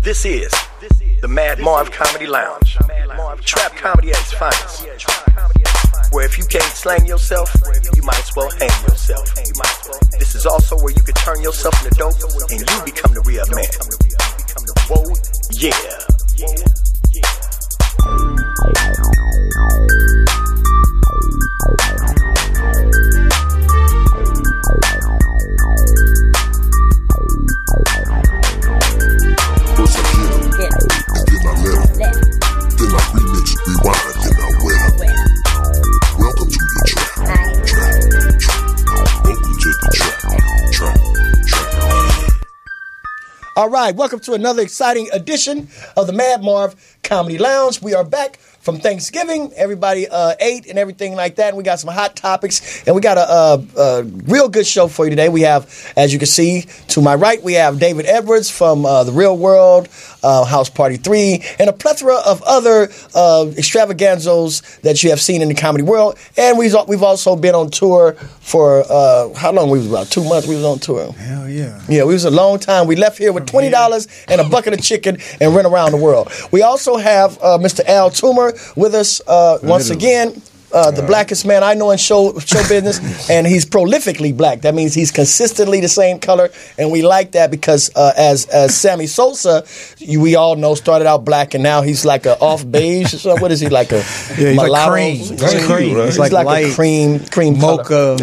This is the Mad Marv Comedy Lounge. Trap comedy at its finest. Where if you can't slang yourself, you might as well hang yourself. This is also where you can turn yourself into dope and you become the real man. Whoa, yeah. All right, welcome to another exciting edition of the Mad Marv Comedy Lounge. We are back from Thanksgiving. Everybody ate and everything like that. And we got some hot topics. And we got a real good show for you today. We have, as you can see, to my right, we have David Edwards from The Real World, House Party 3, and a plethora of other extravaganzas that you have seen in the comedy world. And we've also been on tour for, how long? We was about 2 months we was on tour. Hell yeah. Yeah, we was a long time. We left here with $20 and a bucket of chicken and went around the world. We also have Mr. Al Toomer with us once again. The blackest man I know in show business, and he's prolifically black. That means he's consistently the same color, and we like that because as Sammy Sosa, we all know, started out black, and now he's like a off beige or something. What is he, like a mulatto? Like cream. Cream. Right? He's like light, a cream mocha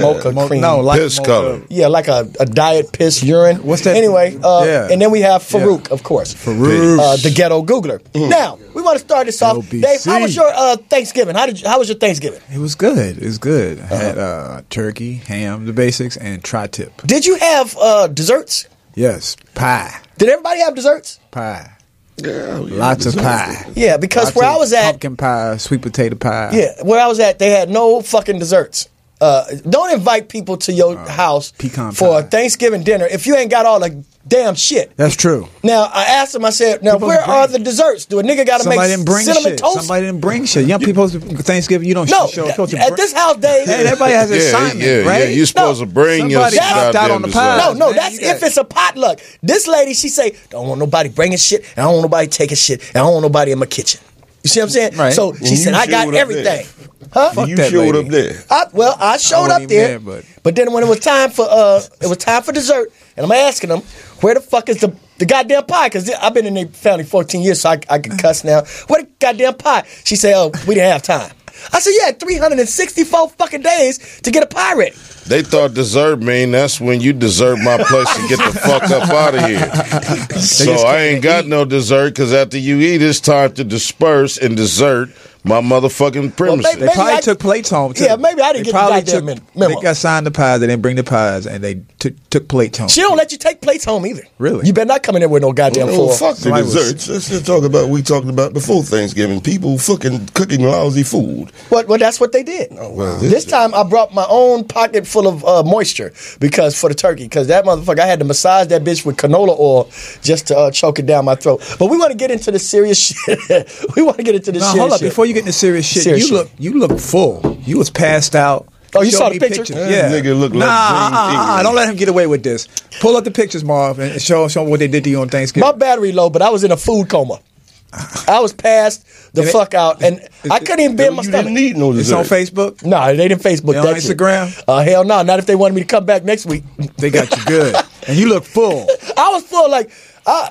cream. No, like piss color. Yeah, like a diet piss urine. What's that? Anyway, and then we have Farouk, of course. Farouk, the ghetto Googler. Now we want to start this off. LBC. Dave, how was your Thanksgiving? How was your Thanksgiving? It was good. It was good. I had turkey, ham, the basics, and tri-tip. Did you have desserts? Yes, pie. Did everybody have desserts? Pie. Yeah, Lots of pie. Yeah, because Lots where of I was at, pumpkin pie, sweet potato pie. yeah, where I was at, they had no fucking desserts. Don't invite people to your house pecan for a pie. Thanksgiving dinner if you ain't got all the damn shit. That's true. Now, I asked him, I said, now, People where bring- are the desserts? Do a nigga got to make Somebody didn't bring cinnamon shit. toast? Somebody didn't bring shit. Young people, Thanksgiving, you don't No, show at this house, Dave. Hey, everybody has an assignment, right? Yeah, you're supposed to bring your Somebody goddamn out on the dessert. pie. No, Man, that's you got- if it's a potluck. This lady, she say, don't want nobody bringing shit, and I don't want nobody taking shit, and I don't want nobody in my kitchen. You see what I'm saying? Right. So she said, I got everything. Huh? Fuck You that showed lady. up there. I showed wasn't up there, even there, but then when it was time for dessert, and I'm asking them, where the fuck is the goddamn pie? Because I've been in their family 14 years, so I can cuss now. Where the goddamn pie? She said, oh, we didn't have time. I said, yeah, 364 fucking days to get a pie ready. They thought dessert mean that's when you desert my place and get the fuck up out of here. So I ain't got no dessert because after you eat, it's time to disperse and desert my motherfucking premises. They probably took plates home, too. Yeah, maybe I didn't They get the probably goddamn took- memo. They got signed the pies. They didn't bring the pies, and they took plates home. She don't let you take plates home either. Really? You better not come in there with no goddamn Oh, foil. fuck the Somebody was- desserts. Let's just talk about what we talked about before Thanksgiving. People fucking cooking lousy food. Well, that's what they did. well, this time I brought my own pocket full of moisture because for the turkey, because that motherfucker, I had to massage that bitch with canola oil just to choke it down my throat. But we want to get into the serious shit. We want to get into the No, serious hold up. shit. Before you get into serious shit, Serious you look full. You was passed out. Oh, you Showed saw the me picture? pictures. That Yeah. nigga look like James Ingram. Don't let him get away with this. Pull up the pictures, Marv, and show what they did to you on Thanksgiving. My battery low, but I was in a food coma. I was passed the fuck out, and I couldn't even bend my You stomach. didn't need no It's dessert. on Facebook. No, they didn't Facebook They on that shit. Instagram? Hell no, not if they wanted me to come back next week. They got you good, and you look full. I was full like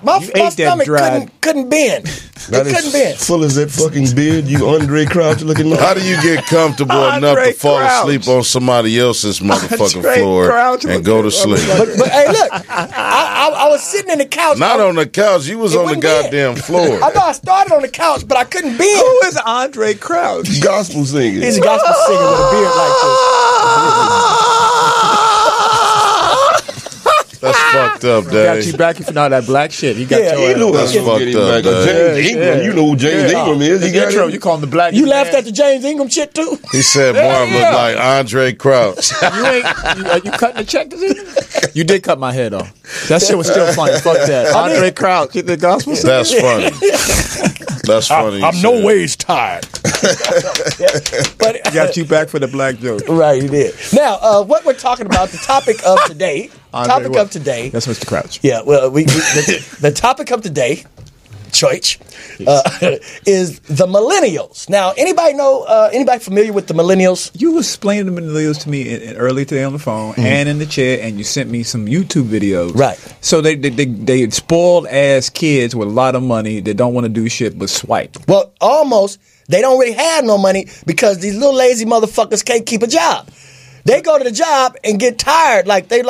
my ate that stomach dried- couldn't bend. That It couldn't is bend. full as that fucking beard, you Andre Crouch looking like. How do you get comfortable enough Andre to fall Crouch. asleep on somebody else's motherfucking Andre floor Crouch and go to sleep? But hey, look, I was sitting in the couch. Not on the couch. You was It on the wouldn't bend. goddamn floor. I know I started on the couch, but I couldn't bend. Who is Andre Crouch? Gospel singing. He's a gospel singer with a beard like this. That's fucked up, Got you Dave. back for all that black shit. He got Yeah, your You know That's that's fucked up, Dave. James Ingram. You know who James Ingram is. He got intro. it. You call him the black. You laughed at the James Ingram shit too? He said Marv looked like Andre Crouch. Are you cutting the check this evening? You did cut my head off. That shit was still funny. Fuck that. Andre Crouch, the gospel singer. That's funny. That's funny. I'm no ways tired. But Got you back for the black joke. right, he did. Now, what we're talking about, the topic of today. Andre Topic what? of today. That's Mr. Crouch. Yeah, well, the topic of today church, is the millennials. Now, anybody familiar with the millennials? You explained the millennials to me earlier today on the phone and in the chat, and you sent me some YouTube videos. Right. So they spoiled ass kids with a lot of money that don't want to do shit but swipe. Well, almost. They don't really have no money because these little lazy motherfuckers can't keep a job. They go to the job and get tired. They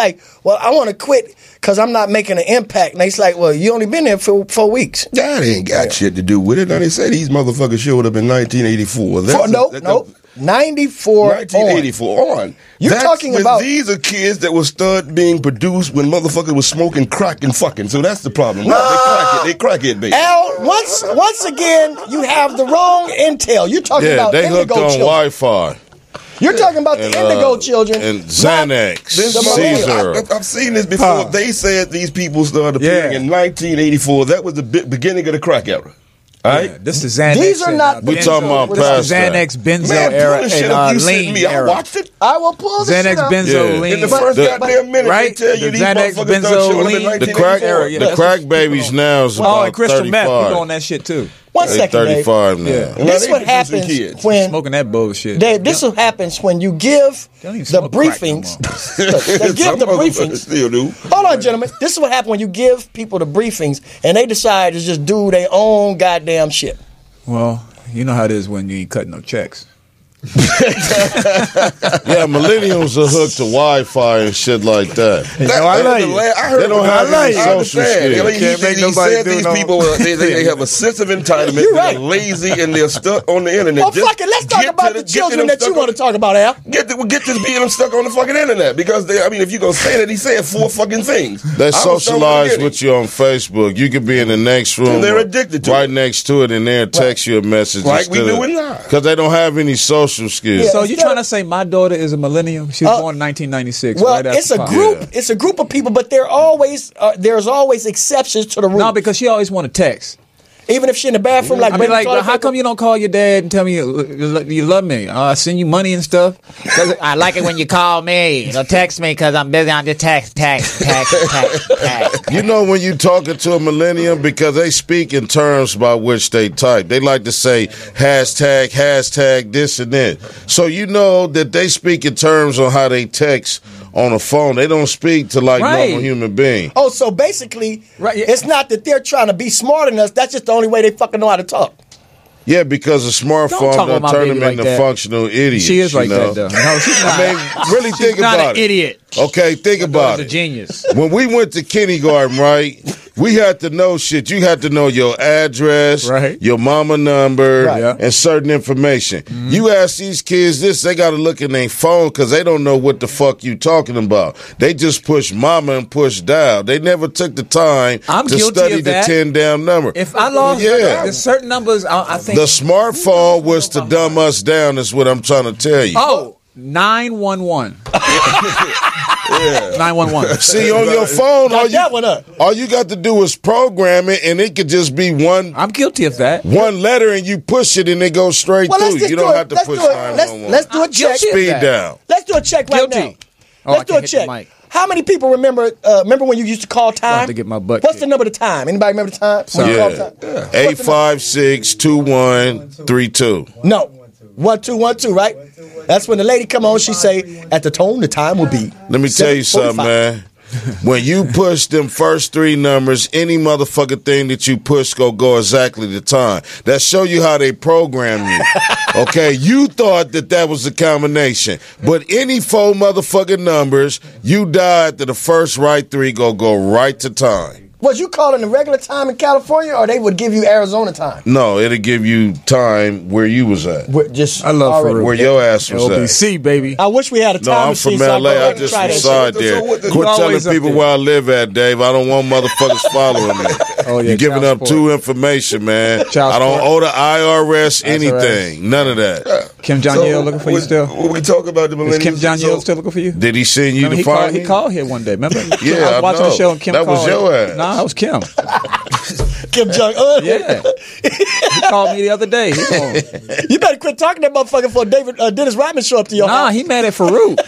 well, I want to quit because I'm not making an impact. And it's like, well, you only been there for 4 weeks. That ain't got shit to do with it. Now, they say these motherfuckers showed up in 1984. No. 94 1984 on. You're talking about... These are kids that will start being produced when motherfuckers was smoking crack and fucking. So that's the problem. They crackhead, baby. Al, once again, you have the wrong intel. You're talking about they hooked indigo on children. Wi-Fi. You're talking about the indigo children. And Xanax. Caesar. I've seen this before. They said these people started appearing in 1984. That was the beginning of the crack era. All right? Yeah, this is Xanax. These are not... We talking about past Xanax, benzo Man, era, pull the shit up and you sent lean me. I era. watched it. I will pull the Xanax, shit up. benzo, lean. In the first goddamn minute, right? they tell you The these Xanax, motherfuckers benzo, don't show up in lean. The crack, 1984. the crack babies now is about and crystal meth. 35. We on that shit too. One They second, Dave. 35 now. Yeah. Now This they what producing happens kids. when... Smoking that bullshit. Dave, this what happens when you give They don't even the smoke crack no briefings. They give Some the motherfuckers briefings. still do. Hold on, gentlemen. This is what happens when you give people the briefings and they decide to just do their own goddamn shit. Well, you know how it is when you ain't cutting no checks. Yeah, millennials are hooked to Wi-Fi and shit like that. I heard They don't have any I social understand. skills. Can't make He nobody said do these no- people, they have a sense of entitlement. You're right. They're lazy and they're stuck on the internet. Well, fuck it. Let's talk about the children that you want to talk about, Al. Get this being them stuck on the fucking internet because if you gonna say that, he said 4 fucking things. They I was so socialize beginning. with you on Facebook. You could be in the next room. And they're addicted to right it. next to it, and they'll text you a message. Like we do it now. Because they don't have any social skills. Yeah. So you trying to say my daughter is a millennial? She was born in 1996. Well, right after it's a Pop. group. Yeah. It's a group of people, but there's always exceptions to the rule. No, because she always want to text. Even if she in the bathroom, like, I mean, like, how come you don't call your dad and tell me you love me? I send you money and stuff. I like it when you call me or text me because I'm busy on the text. You know when you talking to a millennial, because they speak in terms by which they type. They like to say hashtag this and that. So you know that they speak in terms on how they text on a phone. They don't speak to like Right. normal human being. Oh, so basically, Right, yeah. it's not that they're trying to be smarter than us. That's just the only way they fucking know how to talk. Yeah, because a Don't smartphone talk don't about my turn baby them like into that. functional idiots. She is like you know? that, though. No, she's not. I mean, really She's think not about an it. idiot. Okay, think about She's a it. genius. When we went to kindergarten, right, we had to know shit. You had to know your address, Right. your mama number, Right. Yeah. and certain information. You ask these kids this, they got to look in their phone because they don't know what the fuck you talking about. They just push mama and push dial. They never took the time I'm to guilty study of the that. 10 damn number. If I lost there's certain numbers, I think. The smartphone was to dumb us down, is what I'm trying to tell you. Oh, 911. 911. See, on your phone, Got that one up. all you got to do is program it, and it could just be one I'm guilty of that. letter, and you push it, and it goes straight Well, let's through. just You do don't it. have to Let's push do it. 911. Let's do a I'm check. guilty of Speed that. down. Let's do a check right Guilty. now. Oh, Let's I do a can't hit the check. mic. How many people remember when you used to call time? have to get my butt What's kicked. the number of the time? Anybody remember the time? When you called Yeah. time? 856-2132. No. 1212, right? That's when the lady come on, she say, at the tone, the time will be. Let me tell you something, 7:45. man. When you push them first 3 numbers, any motherfucking thing that you push go exactly the time. That show you how they program you. Okay, you thought that was a combination, but any 4 motherfucking numbers, you die after the first right 3 go right to time. Was you calling the regular time in California, or they would give you Arizona time? No, it'll give you time where you was at, I love already. Farouk. where your ass was at. LBC, baby. I wish we had a time No, I'm machine. from so I LA. go I back and just try that reside shit. there. So what the- Quit You telling always up people there. where I live at, Dave. I don't want motherfuckers following me. Oh, yeah, You're giving child up support. too information, man. Child I don't support. owe the IRS That's anything. None of that. Kim Jong-il looking for you still? When we talk about the Is millennials, Kim Jong-il still looking for you? Did he send you Remember, to find he me? called here one day. Remember? Yeah, I was watching I know. the show and Kim That was called. your ass. Nah, that was Kim. Kim Jong-un. Yeah. He called me the other day. He told me, You better quit talking to that motherfucker before Dennis Rodman show up to your nah, house. he mad at Farouk.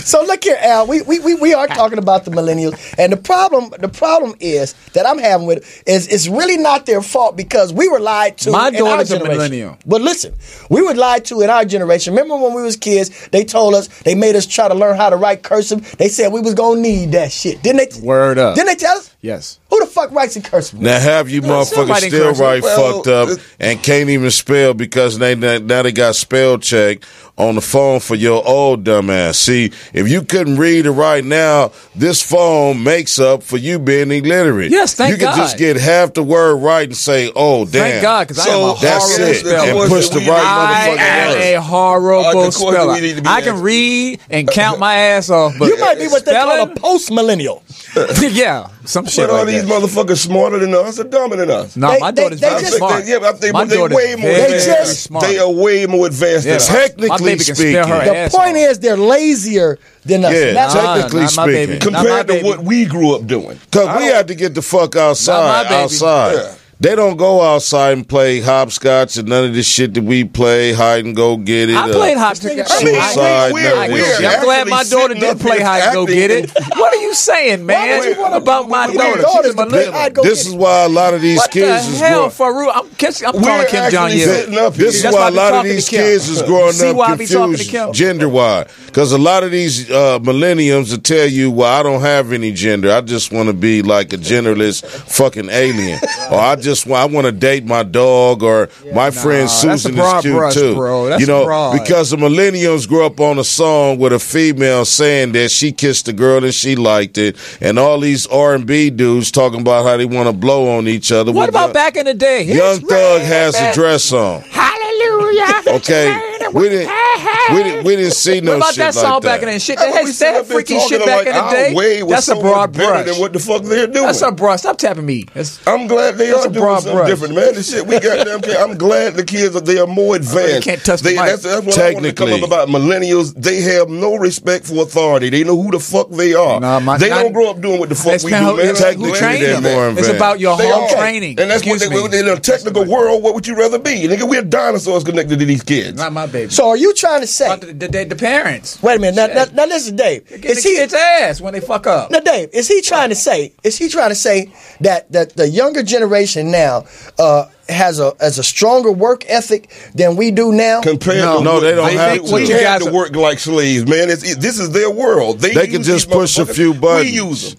So look here, Al. We are talking about the millennials, and the problem is that I'm having with is it's really not their fault because we were lied to. My in our daughter's a generation. millennial. But listen, we were lied to in our generation. Remember when we was kids? They told us they made us try to learn how to write cursive. They said we was gonna need that shit, didn't they? Word up. Didn't they tell us? Yes. Who the fuck writes in cursive? Now have you motherfuckers writing still cursive. write Well, fucked up and can't even spell because now they got spell check on the phone for your old dumbass. See, if you couldn't read or write now, this phone makes up for you being illiterate. Yes, thank You can God. just get half the word right and say, "Oh, damn." Thank God, because I am a that's horrible it. speller. And push the right I motherfucking am word. a horrible The question speller. we need to be I can asking. read and count my ass off, but You might be what they call a spelling? post-millennial. Yeah, some shit But all like these that. motherfuckers smarter than us or dumber than us. No, They- my they- daughter's they very just- smart. Yeah, but they My way daughter's more. very, They very just- smart. They are way more advanced Yeah, than us. my Technically baby can speaking. spell her The ass point off. is they're lazier than us. Yeah, That's technically not my speaking. baby. Compared Not my to baby. what we grew up doing. Because we had to get the fuck outside. Not my baby. Outside. Yeah. They don't go outside and play hopscotch and none of this shit that we play, hide and go get it. I played hot I mean, Suicide, we're none of this shit. I'm glad my actually daughter sitting did up play here hide and go acting get it. What are you saying, man? would you wanna- About my your daughter? daughters She's my to play little. hide and go This get is it? why a lot of these What the kids is hell, growing. Farouk? I'm We're calling Kim Jong actually Un. sitting up here. This is That's why why I a be lot of talking to these Kim. kids is growing See up why I be talking to confused Kim? gender-wise. Because a lot of these millenniums will tell you, well, I don't have any gender. I just want to be like a genderless fucking alien. Or I want to date my dog, or my friend that's a Susan broad is cute brush, too. bro. That's you know, broad. because the millennials grew up on a song with a female saying that she kissed a girl and she liked it, and all these R&B dudes talking about how they want to blow on each other. What with about back in the day? Young Thug has a dress on. Hallelujah. Okay, we didn't see no What about shit that song like back that. in the shit? How about we They sit had up here freaky talking shit back like in the our day. way was That's a so broad much better brush. than what the fuck they're doing. That's a broad. Stop tapping me. That's- I'm glad they That's are a doing broad something brush. different, man. The shit we got them. I'm glad the kids they are more advanced. can't touch the mic. That's what I wanted to come up Technically. about millennials. They have no respect for authority. They know who the fuck they are. They don't grow up doing what the fuck we do, man. It's I'm who glad trained they them. do that. It's about your They home are. training. And that's what Excuse me. in a technical world, what would you rather be? Nigga, we're dinosaurs connected to these kids. Not my baby. So are you trying to say? About the parents. Wait a minute. Now listen, Dave. Get the kids' ass when they fuck up. Now, Dave, is he trying to say that the younger generation now has a stronger work ethic than we do now? Compared No. to No, what they don't have we to. You had guys to are- work like slaves, man. This is their world. They can use just these push a motherfuckers. few buttons. We use them.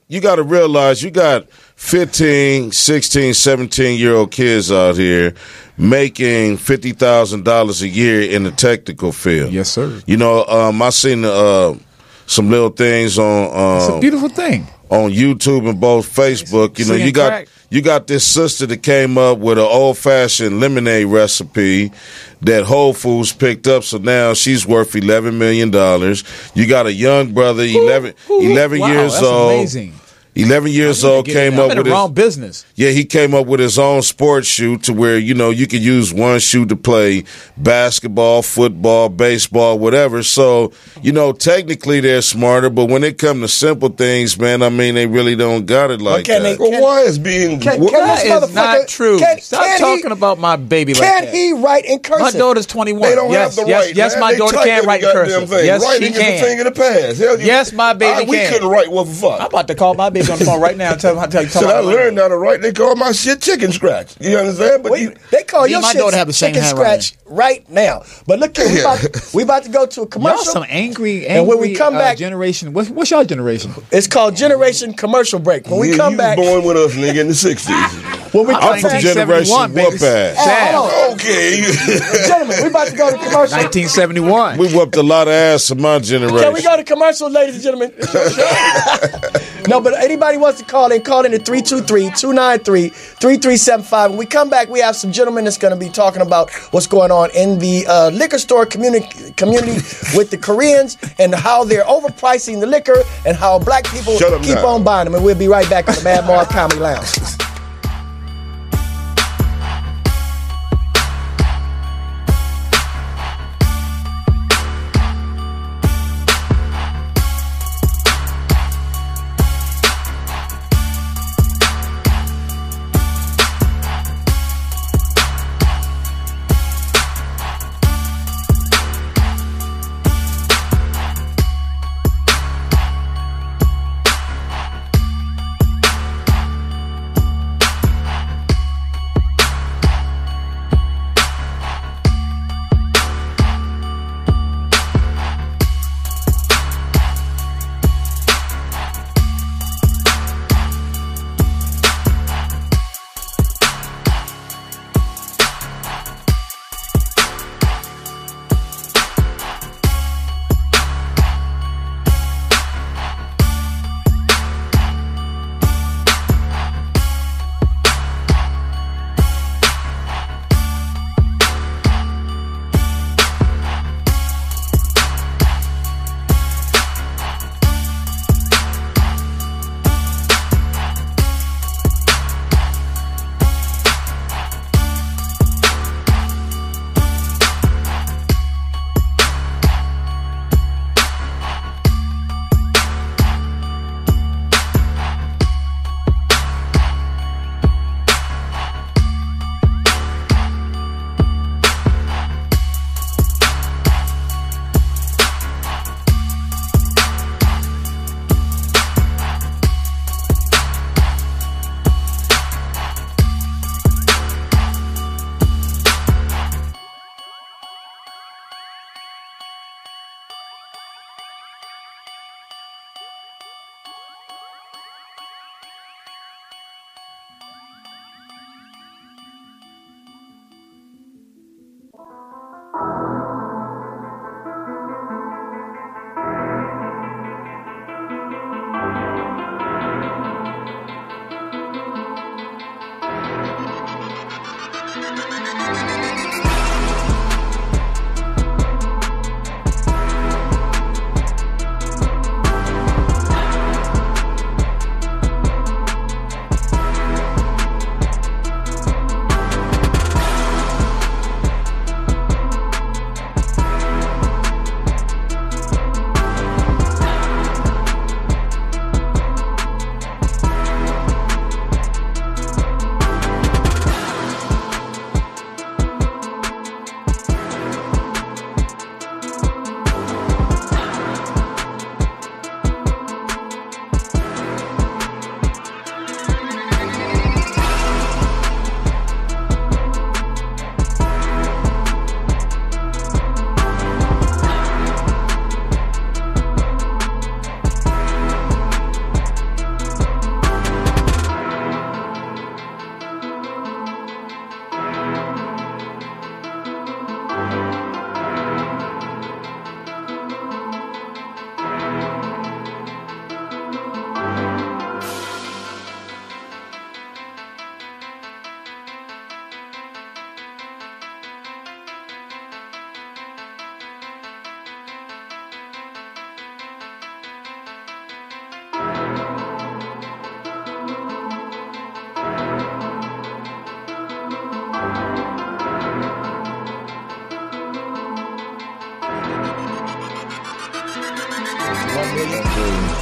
You got to realize you got 15, 16, 17-year-old kids out here making $50,000 a year in the technical field. Yes, sir. You know, I seen some little things on It's a beautiful thing. on YouTube and both Facebook. You know, Singing crack. you got this sister that came up with an old-fashioned lemonade recipe that Whole Foods picked up, so now she's worth $11 million. You got a young brother, 11 Wow, years that's old. amazing. 11 years old, came I'm up in with the his wrong business. Yeah, he came up with his own sports shoe to where, you know, you could use one shoe to play basketball, football, baseball, whatever. So, you know, technically they're smarter, but when it comes to simple things, man, I mean, they really don't got it like Can that. they- Well, why is being Can That this is motherfucker- not true. Stop can talking he- about my baby like Can that. he write in My cursive? daughter's 21. they don't yes, have the yes, right? yes, man. my They daughter type can every write in goddamn cursive. thing. Yes, Writing she is a thing can. of the past. Hell, Yes, my baby we can. couldn't write what the fuck. I'm about to call my baby on the phone right now and tell you. So I learned how to write. They call my shit chicken scratch. You understand? But They call Me your and my shit daughter have the same chicken handwriting. scratch right now. But look here, we about to go to a Y'all commercial. some angry And when we come back- generation. What's y'all generation? It's called Generation Commercial Break. When we yeah, come you back, was born with us, nigga, in the 60s. when we I'm come I'm from back, Generation 1971, baby. Whoop Ass. Sad. hold on. Okay. Gentlemen, we about to go to commercial. 1971. We whooped a lot of ass in my generation. Can we go to commercial, ladies and gentlemen? No, but anybody wants to call in at 323-293-3375. When we come back, we have some gentlemen that's going to be talking about what's going on in the liquor store community with the Koreans and how they're overpricing the liquor and how black people Shut up keep now. on buying them. And we'll be right back on the Mad Marv Comedy Lounge.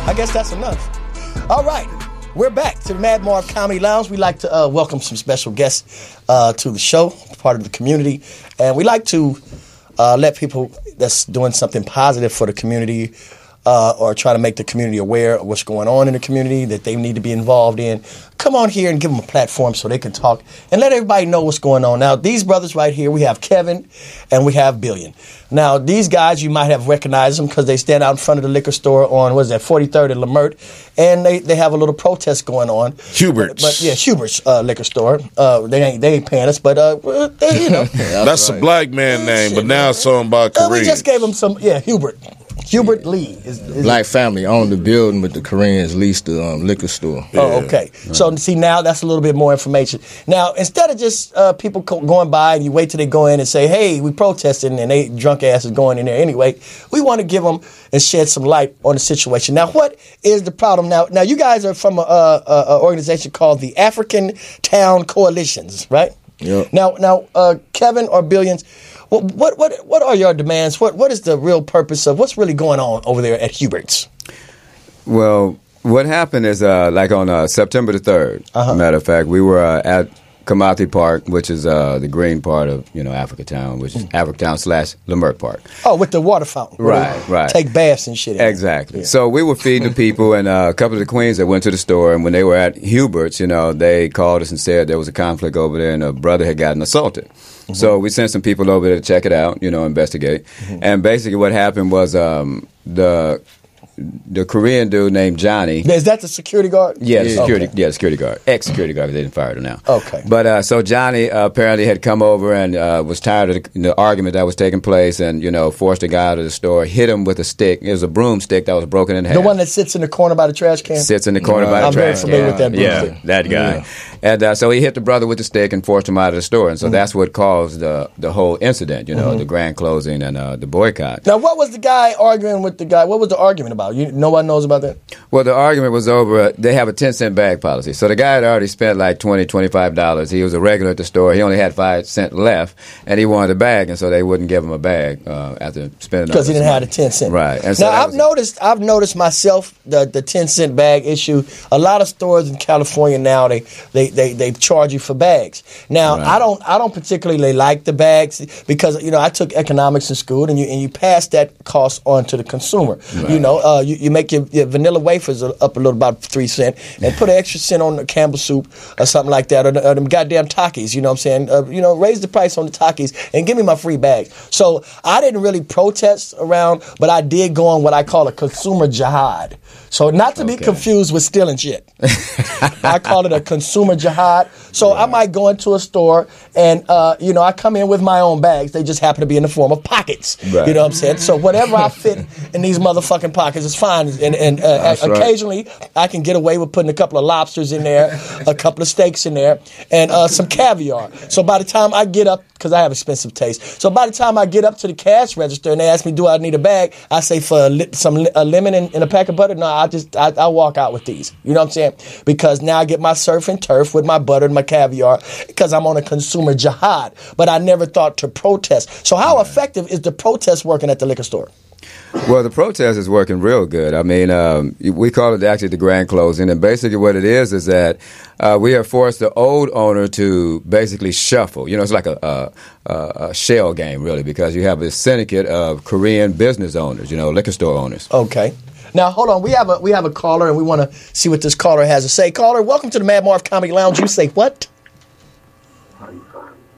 I guess that's enough. All right. We're back to the Mad Marv Comedy Lounge. We like to welcome some special guests to the show, part of the community. And we like to let people that's doing something positive for the community or try to make the community aware of what's going on in the community that they need to be involved in, come on here and give them a platform so they can talk and let everybody know what's going on. Now, these brothers right here, we have Kevin and we have Billion. Now, these guys, you might have recognized them because they stand out in front of the liquor store on, 43rd and Lamert, and they have a little protest going on. Hubert's. But yeah, Hubert's liquor store. They ain't paying us, but you know. That's right. A black man name, but now it's owned by Koreans. We just gave him some, Hubert. Hubert Lee. Black family owned the building, but the Koreans leased the liquor store. Yeah. Oh, okay. So, see, now that's a little bit more information. Now, instead of just people going by and you wait till they go in and say, hey, we protesting, and they drunk ass is going in there anyway, we want to give them and shed some light on the situation. Now, what is the problem? Now you guys are from an organization called the African Town Coalitions, right? Yeah. Now, Kevin or Billions, what are your demands? What is the real purpose of what's really going on over there at Hubert's? Well, what happened is like on September the 3rd, matter of fact, we were at Kamati Park, which is the green part of Africa Town, which is Africa Town / Lamert Park. Oh, with the water fountain. Right. Take baths and shit. Exactly. Yeah. So we were feeding the people, and a couple of the queens that went to the store, and when they were at Hubert's, they called us and said there was a conflict over there, and a brother had gotten assaulted. Mm-hmm. So we sent some people over there to check it out, investigate. Mm-hmm. And basically what happened was the Korean dude named Johnny. Is that the security guard? Yeah, the security guard. Ex-security guard, because they didn't fire him now. Okay. But so Johnny apparently had come over and was tired of the argument that was taking place and, forced the guy out of the store, hit him with a stick. It was a broomstick that was broken in half. The one that sits in the corner by the trash can? Sits in the corner by the trash can. I'm very familiar with that broomstick. Yeah, that guy. Yeah. And so he hit the brother with the stick and forced him out of the store. And so that's what caused the whole incident, the grand closing and the boycott. Now, what was the guy arguing with the guy? What was the argument about? No one knows about that? Well, the argument was over, they have a 10-cent bag policy. So the guy had already spent like $20, $25. He was a regular at the store. He only had 5 cents left, and he wanted a bag, and so they wouldn't give him a bag after spending because he didn't have the 10 cent. Right. And so now, I've noticed myself the 10-cent bag issue. A lot of stores in California now, they charge you for bags. Now, right. I don't particularly like the bags because, I took economics in school, and you pass that cost on to the consumer. Right. You make your vanilla wafers up a little, about 3 cents, and put an extra cent on the Campbell soup or something like that, or them goddamn Takis, you know what I'm saying? Raise the price on the Takis and give me my free bag. So I didn't really protest around, but I did go on what I call a consumer jihad. So not to be confused with stealing shit. I call it a consumer jihad. So I might go into a store and, I come in with my own bags. They just happen to be in the form of pockets. Right. You know what I'm saying? So whatever I fit in these motherfucking pockets is fine. And occasionally I can get away with putting a couple of lobsters in there, a couple of steaks in there, and some caviar. So by the time I get up, because I have expensive taste, so by the time I get up to the cash register and they ask me, do I need a bag? I say, for a lemon and a pack of butter? No, I walk out with these. You know what I'm saying? Because now I get my surf and turf with my butter and my caviar because I'm on a consumer jihad. But I never thought to protest. So how effective is the protest working at the liquor store? Well, the protest is working real good. I mean, we call it actually the grand closing, and basically what it is that we have forced the old owner to basically shuffle. You know, it's like a shell game, really, because you have a syndicate of Korean business owners, liquor store owners. Okay. Now, hold on. We have a caller, and we want to see what this caller has to say. Caller, welcome to the Mad Marv Comedy Lounge. You say what?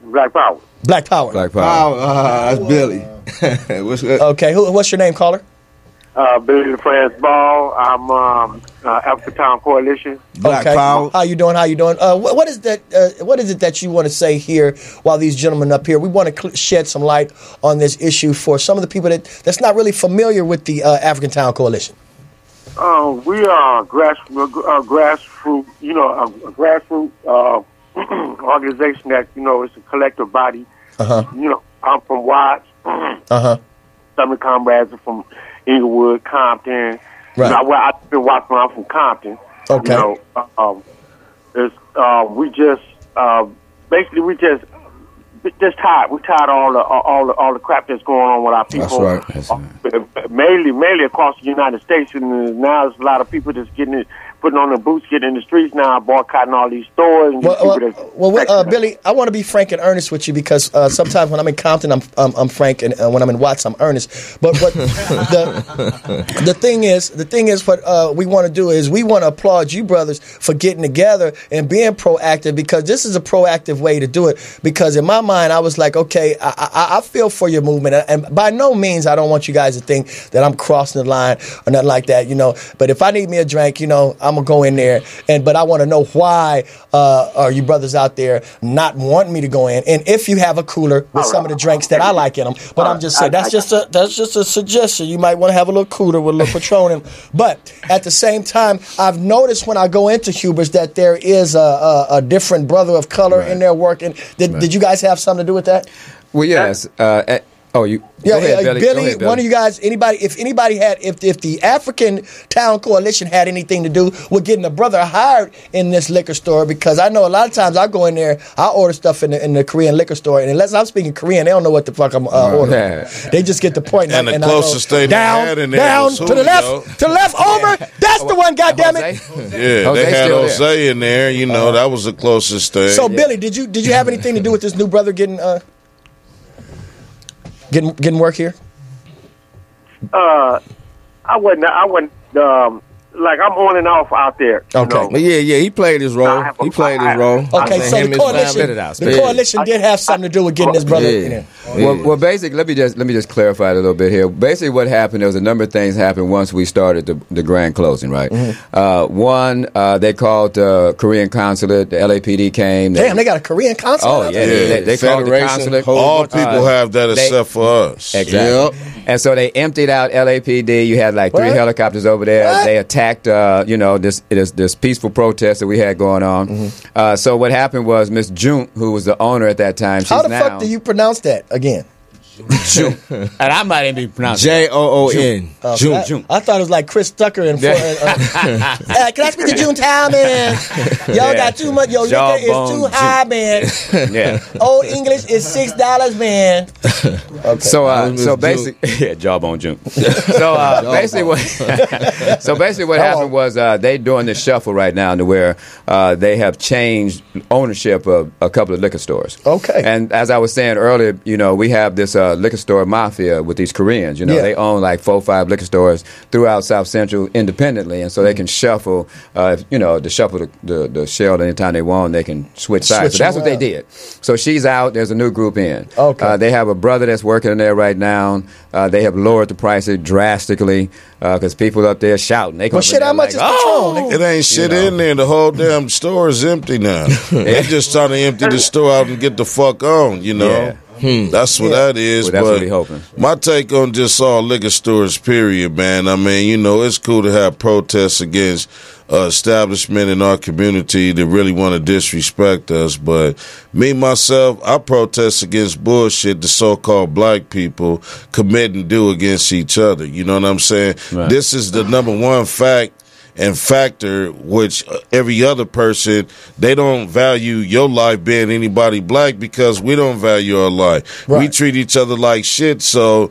Black Power. Black Power. Black Power. That's Billy. What's good? Okay. What's your name, caller? Billy the France Ball. I'm African Town Coalition. Black Okay. Power. How you doing? What is that? What is it that you want to say here while these gentlemen up here? We want to shed some light on this issue for some of the people that's not really familiar with the African Town Coalition. We are a grassroots, a grassroots organization that it's a collective body. I'm from Watts. Some of the comrades are from Inglewood, Compton. Right. I've been Watts when I'm from Compton. Okay. We just tired. We tired of all the crap that's going on with our people. That's right. Mainly across the United States, and now there's a lot of people that's putting on their boots, getting in the streets now, boycotting all these stores. And Billy, I want to be frank and earnest with you because sometimes when I'm in Compton, I'm frank, and when I'm in Watts, I'm earnest. But the thing is, what we want to do is we want to applaud you brothers for getting together and being proactive, because this is a proactive way to do it. Because in my mind, I was like, okay, I feel for your movement, and by no means I don't want you guys to think that I'm crossing the line or nothing like that, But if I need me a drink, I'm gonna go in there, but I want to know why are you brothers out there not wanting me to go in? And if you have a cooler with some of the drinks that I like in them, but I'm just saying that's just a suggestion. You might want to have a little cooler with a little Patron in them. But at the same time, I've noticed when I go into Huber's that there is a different brother of color in there working. Did you guys have something to do with that? Well, yes. Go ahead, Billy. Billy, Go ahead, Billy. one of you guys, if the African Town Coalition had anything to do with getting a brother hired in this liquor store, because I know a lot of times I go in there, I order stuff in the Korean liquor store, and unless I'm speaking Korean, they don't know what the fuck I'm ordering. Yeah. They just get the point. And the closest thing they had in there down was to the left, over. That's the one. Goddammit. Yeah, Jose they had still Jose there. in there. That was the closest thing. So Billy, did you have anything to do with this new brother getting work here? I wasn't. Like I'm on and off out there. Okay. But yeah, he played his role. Okay, so the coalition did have something to do with getting his brother in there. Well, basically, let me just clarify it a little bit here. Basically, what happened, there was a number of things happened once we started the grand closing, right? Mm-hmm. One, they called the Korean consulate. The LAPD came. Damn, they got a Korean consulate? Oh, yeah. They called the consulate. All people have that except for us. Exactly. Yep. And so they emptied out LAPD. You had like 3 helicopters over there. What? They attacked, this peaceful protest that we had going on. Mm-hmm. So what happened was Miss June, who was the owner at that time, how the fuck do you pronounce that again? June. And I might even be pronouncing Joon. June. I thought it was like Chris Tucker and can I speak to June Time, man? Y'all got too much. Your liquor is too high, man. Yeah. Old English is $6, man. Okay. So basically, Jawbone June. Basically what happened was they doing this shuffle right now to where they have changed ownership of a couple of liquor stores. Okay. And as I was saying earlier, we have this liquor store mafia with these Koreans. You know, Yeah. they own like 4 or 5 liquor stores throughout South Central independently, and so they can shuffle. To shuffle the shell anytime they want. They can switch sides. So that's what they did. So she's out. There's a new group in. Okay. They have a brother that's working in there right now. They have lowered the prices drastically because people up there shouting. They Well, shit, how much is Patron? It ain't shit in there. The whole damn store is empty now. They just trying to empty the store out and get the fuck on, you know. Yeah. That's what that is. Well, that's but what we hoping. My take on just all liquor stores, period, man. I mean, you know, it's cool to have protests against establishment in our community that really want to disrespect us. But me, myself, I protest against bullshit the so-called black people commit and do against each other. You know what I'm saying? Right. This is the number one fact and factor which every other person, they don't value your life being anybody black because we don't value our life. Right. We treat each other like shit, so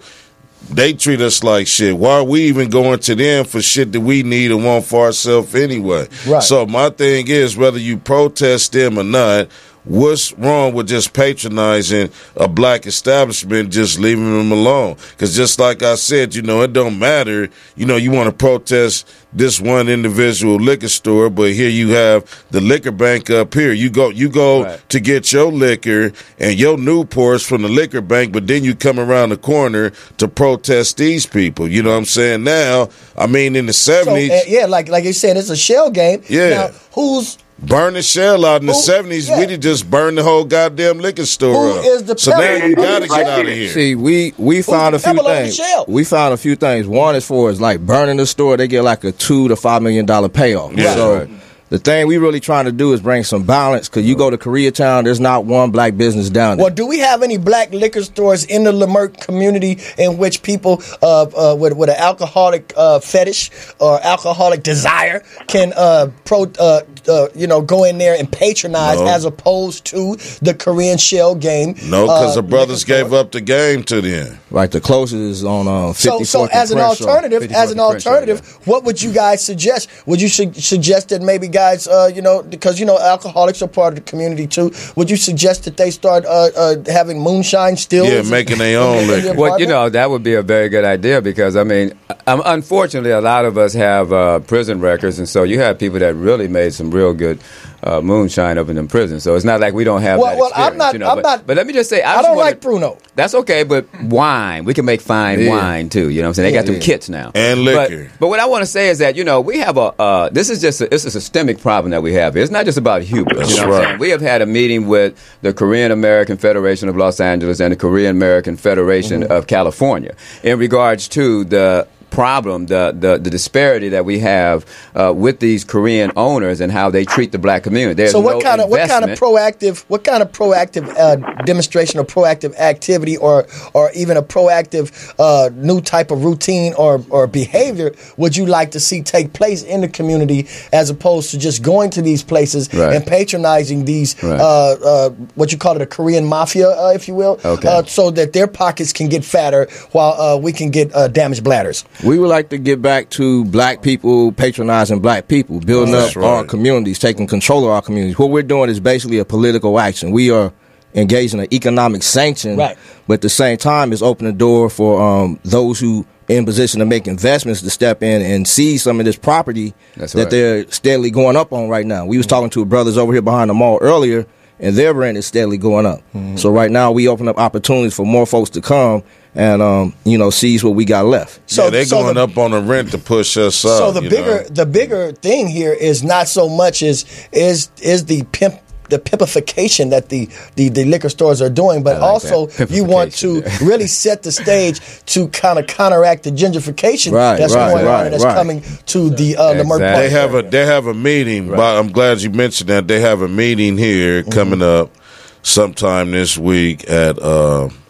they treat us like shit. Why are we even going to them for shit that we need and want for ourselves anyway? Right. So my thing is, whether you protest them or not, what's wrong with just patronizing a black establishment, just leaving them alone? Because just like I said, you know, it don't matter. You know, you want to protest this one individual liquor store, but here you have the liquor bank up here. You go Right. to get your liquor and your Newports from the liquor bank, but then you come around the corner to protest these people. You know what I'm saying? Now, I mean, in the 70s, Like you said, it's a shell game. Yeah. Now, who's burn the shell out in the Who- 70s. yeah. We'd have just burned the whole goddamn liquor store Who up. is the so now pebble? you got to Who's get the out of pebble? here. See, we found a few pebble on the things. shell? We found a few things. One, as far as like burning the store, they get like a $2 to $5 million payoff. Yeah. So Right. the thing we really trying to do is bring some balance. Because you go to Koreatown, there's not one black business down there. Well, do we have any black liquor stores in the Leimert community in which people with an alcoholic fetish or alcoholic desire can go in there and patronize No. as opposed to the Korean shell game? No, because the brothers liquor gave store? up the game to them. Like the closest is on 54th So as an and Crenshaw. alternative, 54th and Crenshaw, what would you guys suggest? Would you suggest that maybe guys, because alcoholics are part of the community too? Would you suggest that they start having moonshine stills? Yeah, making their own in their liquor. Well, apartment? that would be a very good idea because, I mean, unfortunately, a lot of us have prison records, and so you have people that really made some real good moonshine up in them prisons. So it's not like we don't have that Well, I'm experience. not. But let me just say, I don't like Bruno. That's okay, but wine, we can make fine wine too. You know what I'm saying? They got them kits now. And liquor. But what I want to say is that, we have this is it's a systemic problem that we have. It's not just about Hubert. That's You know what I'm right. saying? We have had a meeting with the Korean American Federation of Los Angeles and the Korean American Federation of California in regards to the problem, the disparity that we have with these Korean owners and how they treat the black community. There's So what no kind of proactive demonstration or proactive activity or even a proactive new type of routine or behavior would you like to see take place in the community as opposed to just going to these places Right. and patronizing these Right. what you call it, a Korean mafia, if you will, Okay. so that their pockets can get fatter while we can get damaged bladders. We would like to get back to black people patronizing black people, building That's up our right. communities, taking control of our communities. What we're doing is basically a political action. We are engaged in an economic sanction, Right. but at the same time, it's opening the door for those who in position to make investments to step in and seize some of this property That's that right. they're steadily going up on right now. We was talking to brothers over here behind the mall earlier, and their rent is steadily going up. So right now, we open up opportunities for more folks to come and seize what we got left. So they're going up on the rent to push us up. So the bigger thing here is not so much is the pimpification that the liquor stores are doing, but I like also that. you want to Pimpification. really set the stage to kind of counteract the gentrification Right, that's right, going on right, and that's right. coming to the Leimert Exactly. Park. They have a meeting. But I'm glad you mentioned that. They have a meeting here coming up sometime this week at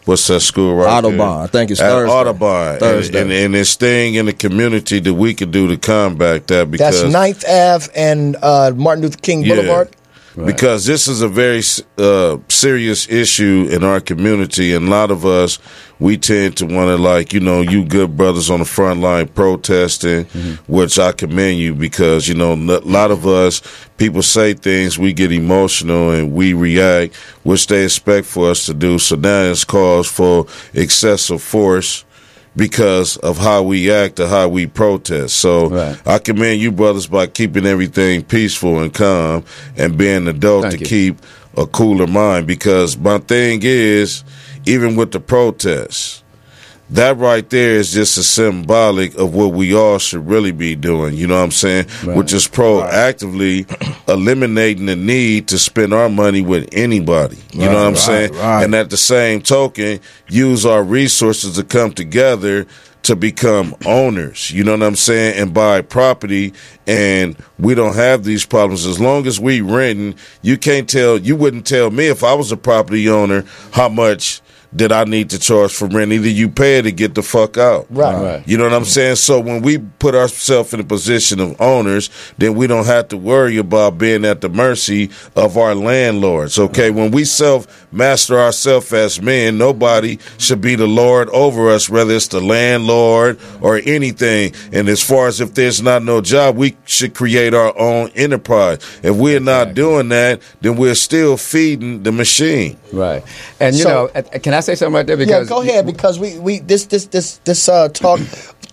what's that school right there? Audubon. I think it's at Thursday. Audubon. Thursday. And this thing in the community that we could do to combat that because That's 9th Ave and Martin Luther King Boulevard. because this is a very serious issue in our community, and a lot of us, we tend to want to, like, you know, you good brothers on the front line protesting, which I commend you, because, you know, a lot of us, people say things, we get emotional and we react, which they expect for us to do. So now it's cause for excessive force because of how we act or how we protest. So I commend you brothers by keeping everything peaceful and calm and being an adult to keep a cooler mind, because my thing is, even with the protests, that right there is just a symbolic of what we all should really be doing, you know what I'm saying? Which is proactively eliminating the need to spend our money with anybody, you know what I'm saying? And at the same token, use our resources to come together to become owners, you know what I'm saying, and buy property, and we don't have these problems. As long as we renting, you wouldn't tell me if I was a property owner how much that I need to charge for rent. Either you pay it or get the fuck out. Right. You know what I'm saying? So when we put ourselves in a position of owners, then we don't have to worry about being at the mercy of our landlords, okay? When we self-master ourselves as men, nobody should be the lord over us, whether it's the landlord or anything. And as far as if there's not no job, we should create our own enterprise. If we're not doing that, then we're still feeding the machine. Right. And, you know, can I say something right there? Because go ahead, because we this talk,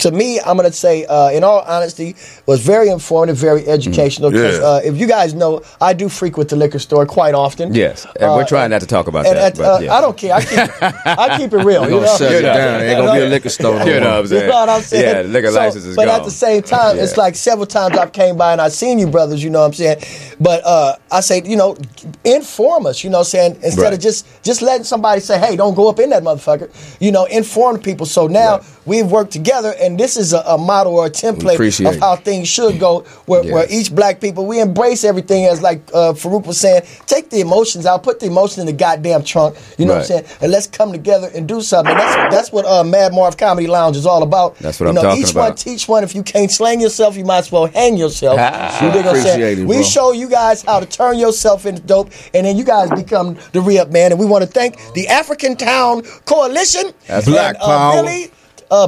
to me, I'm going to say, in all honesty, was very informative, very educational. Because if you guys know, I do frequent the liquor store quite often. Yes, and we're trying not to talk about that. But, I don't care. I keep it real. We're going to shut it down. It ain't going to be a liquor store. You know what I'm saying? You know what I'm saying? Yeah, the liquor license is gone. But at the same time, it's like several times I've came by and I've seen you brothers, you know what I'm saying? But I say, you know, inform us, you know what I'm saying? Instead of just letting somebody say, hey, don't go up in that motherfucker. You know, inform people. So now we've worked together, and this is a model or a template of how things should go, where each black people, we embrace everything, as like Farouk was saying, take the emotions out, put the emotion in the goddamn trunk, you know what I'm saying, and let's come together and do something. That's what Mad Marv Comedy Lounge is all about. That's what I'm talking about. Each one teach one. If you can't slang yourself, you might as well hang yourself. You dig what I'm saying? We show you guys how to turn yourself into dope, and then you guys become the re-up man. And we want to thank the African Town Coalition. That's Black Power. Billy,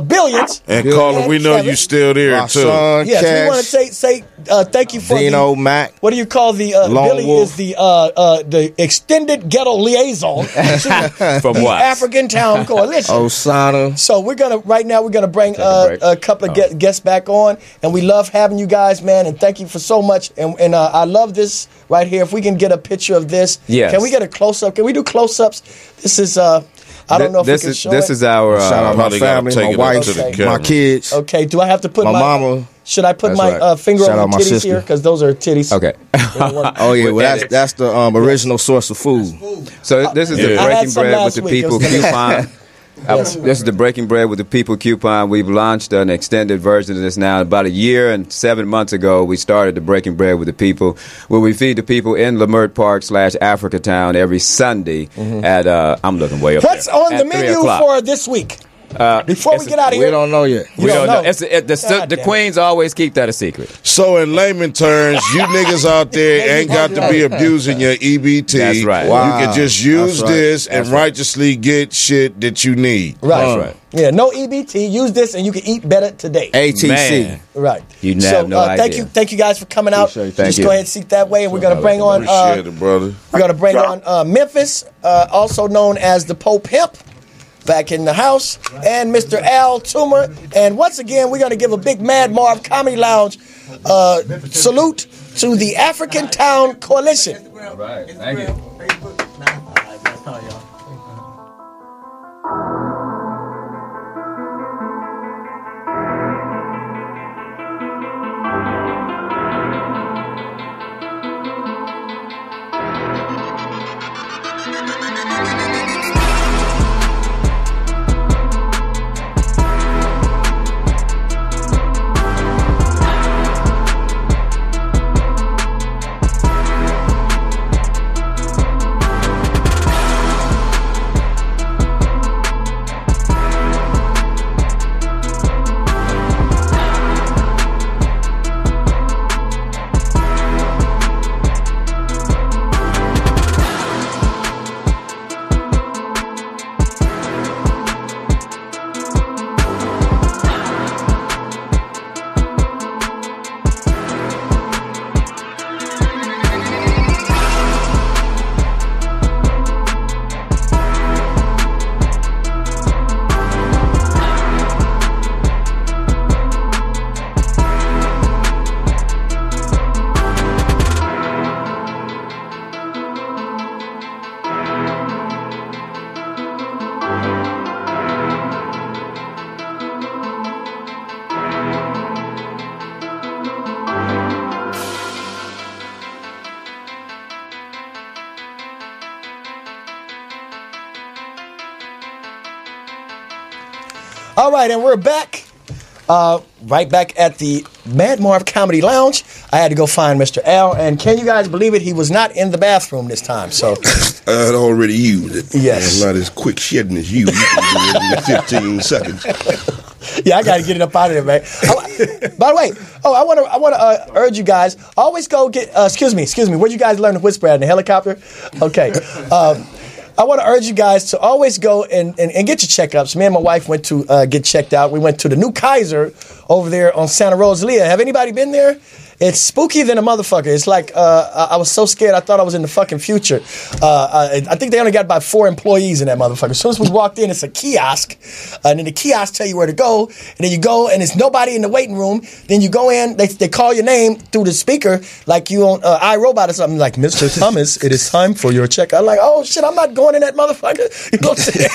Billions. And Carla, we know Kevin. you still there too. Yes, Cash, we want to say thank you for Dino, Mac. What do you call the Billy Wolf. is the extended ghetto liaison to From the what? African Town Coalition. Osana. So we're gonna bring a couple of guests back on, and we love having you guys, man. And thank you for so much. And I love this right here. If we can get a picture of this, can we get a close up? Can we do close ups? This is I don't know if we can show this it. is our Shout out my family, my wife, my kids. Okay, do I have to put my mama? Should I put That's my right. finger Shout on out the my titties sister. here? Because those are titties. Okay. Oh yeah, well that's the original source of food. So this is the I had Breaking some Bread with last the week. It People was delicious. coupon. This is the Breaking Bread with the People coupon. We've launched an extended version of this now. About a year and 7 months ago, we started the Breaking Bread with the People, where we feed the people in Lamert Park /Africa Town every Sunday at, I'm looking way up What's there, on the at menu 3 o'clock. for this week? Before we get out of here, We don't know yet. We don't know. know. The Queens always keep that a secret. So in layman terms, you niggas out there ain't got to be abusing your EBT. That's right. Wow. You can just use That's right. this and righteously get shit that you need. right? That's right. Yeah, no EBT. Use this, and you can eat better today. ATC. Man. Right. You have no idea. Thank you guys for coming out. Appreciate it. Thank Just you. go ahead and seat that way, and we're gonna bring on. Appreciate it, brother. We're gonna bring on Memphis, also known as the Pope Hemp, back in the house, and Mr. Al Toomer. And once again, we're gonna give a big Mad Marv Comedy Lounge salute to the African Town Coalition. Right. Thank you. All right, and we're back. Right back at the Mad Marv Comedy Lounge. I had to go find Mr. Al, and can you guys believe it? He was not in the bathroom this time. So I had already used it. Yes. Not as quick shedding as you. You can do it in 15 seconds. yeah, I got to get it up out of there, man. By the way, I want to urge you guys, always go get, excuse me, where'd you guys learn to whisper at, in the helicopter? Okay. I want to urge you guys to always go and get your checkups. Me and my wife went to get checked out. We went to the new Kaiser over there on Santa Rosalia. Have anybody been there? It's spooky than a motherfucker. It's like I was so scared I thought I was in the fucking future. I think they only got about 4 employees in that motherfucker. As soon as we walked in, it's a kiosk. And then the kiosk tell you where to go. And then you go and there's nobody in the waiting room. Then you go in, they call your name through the speaker like you on iRobot or something. Like, Mr. Thomas, it is time for your check. I'm like, oh shit, I'm not going in that motherfucker. You know what I'm saying?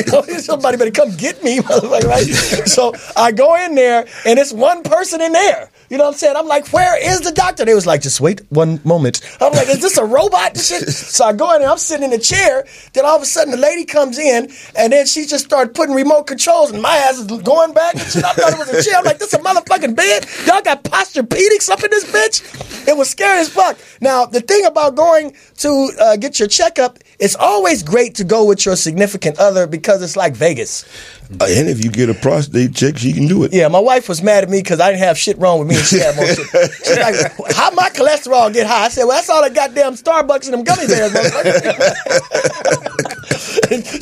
You know, somebody better come get me, motherfucker, right? So I go in there and it's one person in there. You know what I'm saying? I'm like, where is the doctor? They was like, just wait one moment. I'm like, is this a robot? Shit? So I go in there, I'm sitting in the chair. Then all of a sudden the lady comes in and then she just started putting remote controls and my ass is going back and shit. I thought it was a chair. I'm like, this a motherfucking bed? Y'all got posturepedics up in this bitch? It was scary as fuck. Now, the thing about going to get your checkup, it's always great to go with your significant other because it's like Vegas. And if you get a prostate check, she can do it. Yeah, my wife was mad at me because I didn't have shit wrong with me and she had more shit. She's like, how my cholesterol get high? I said, well, that's all that goddamn Starbucks and them gummy bears, motherfucker.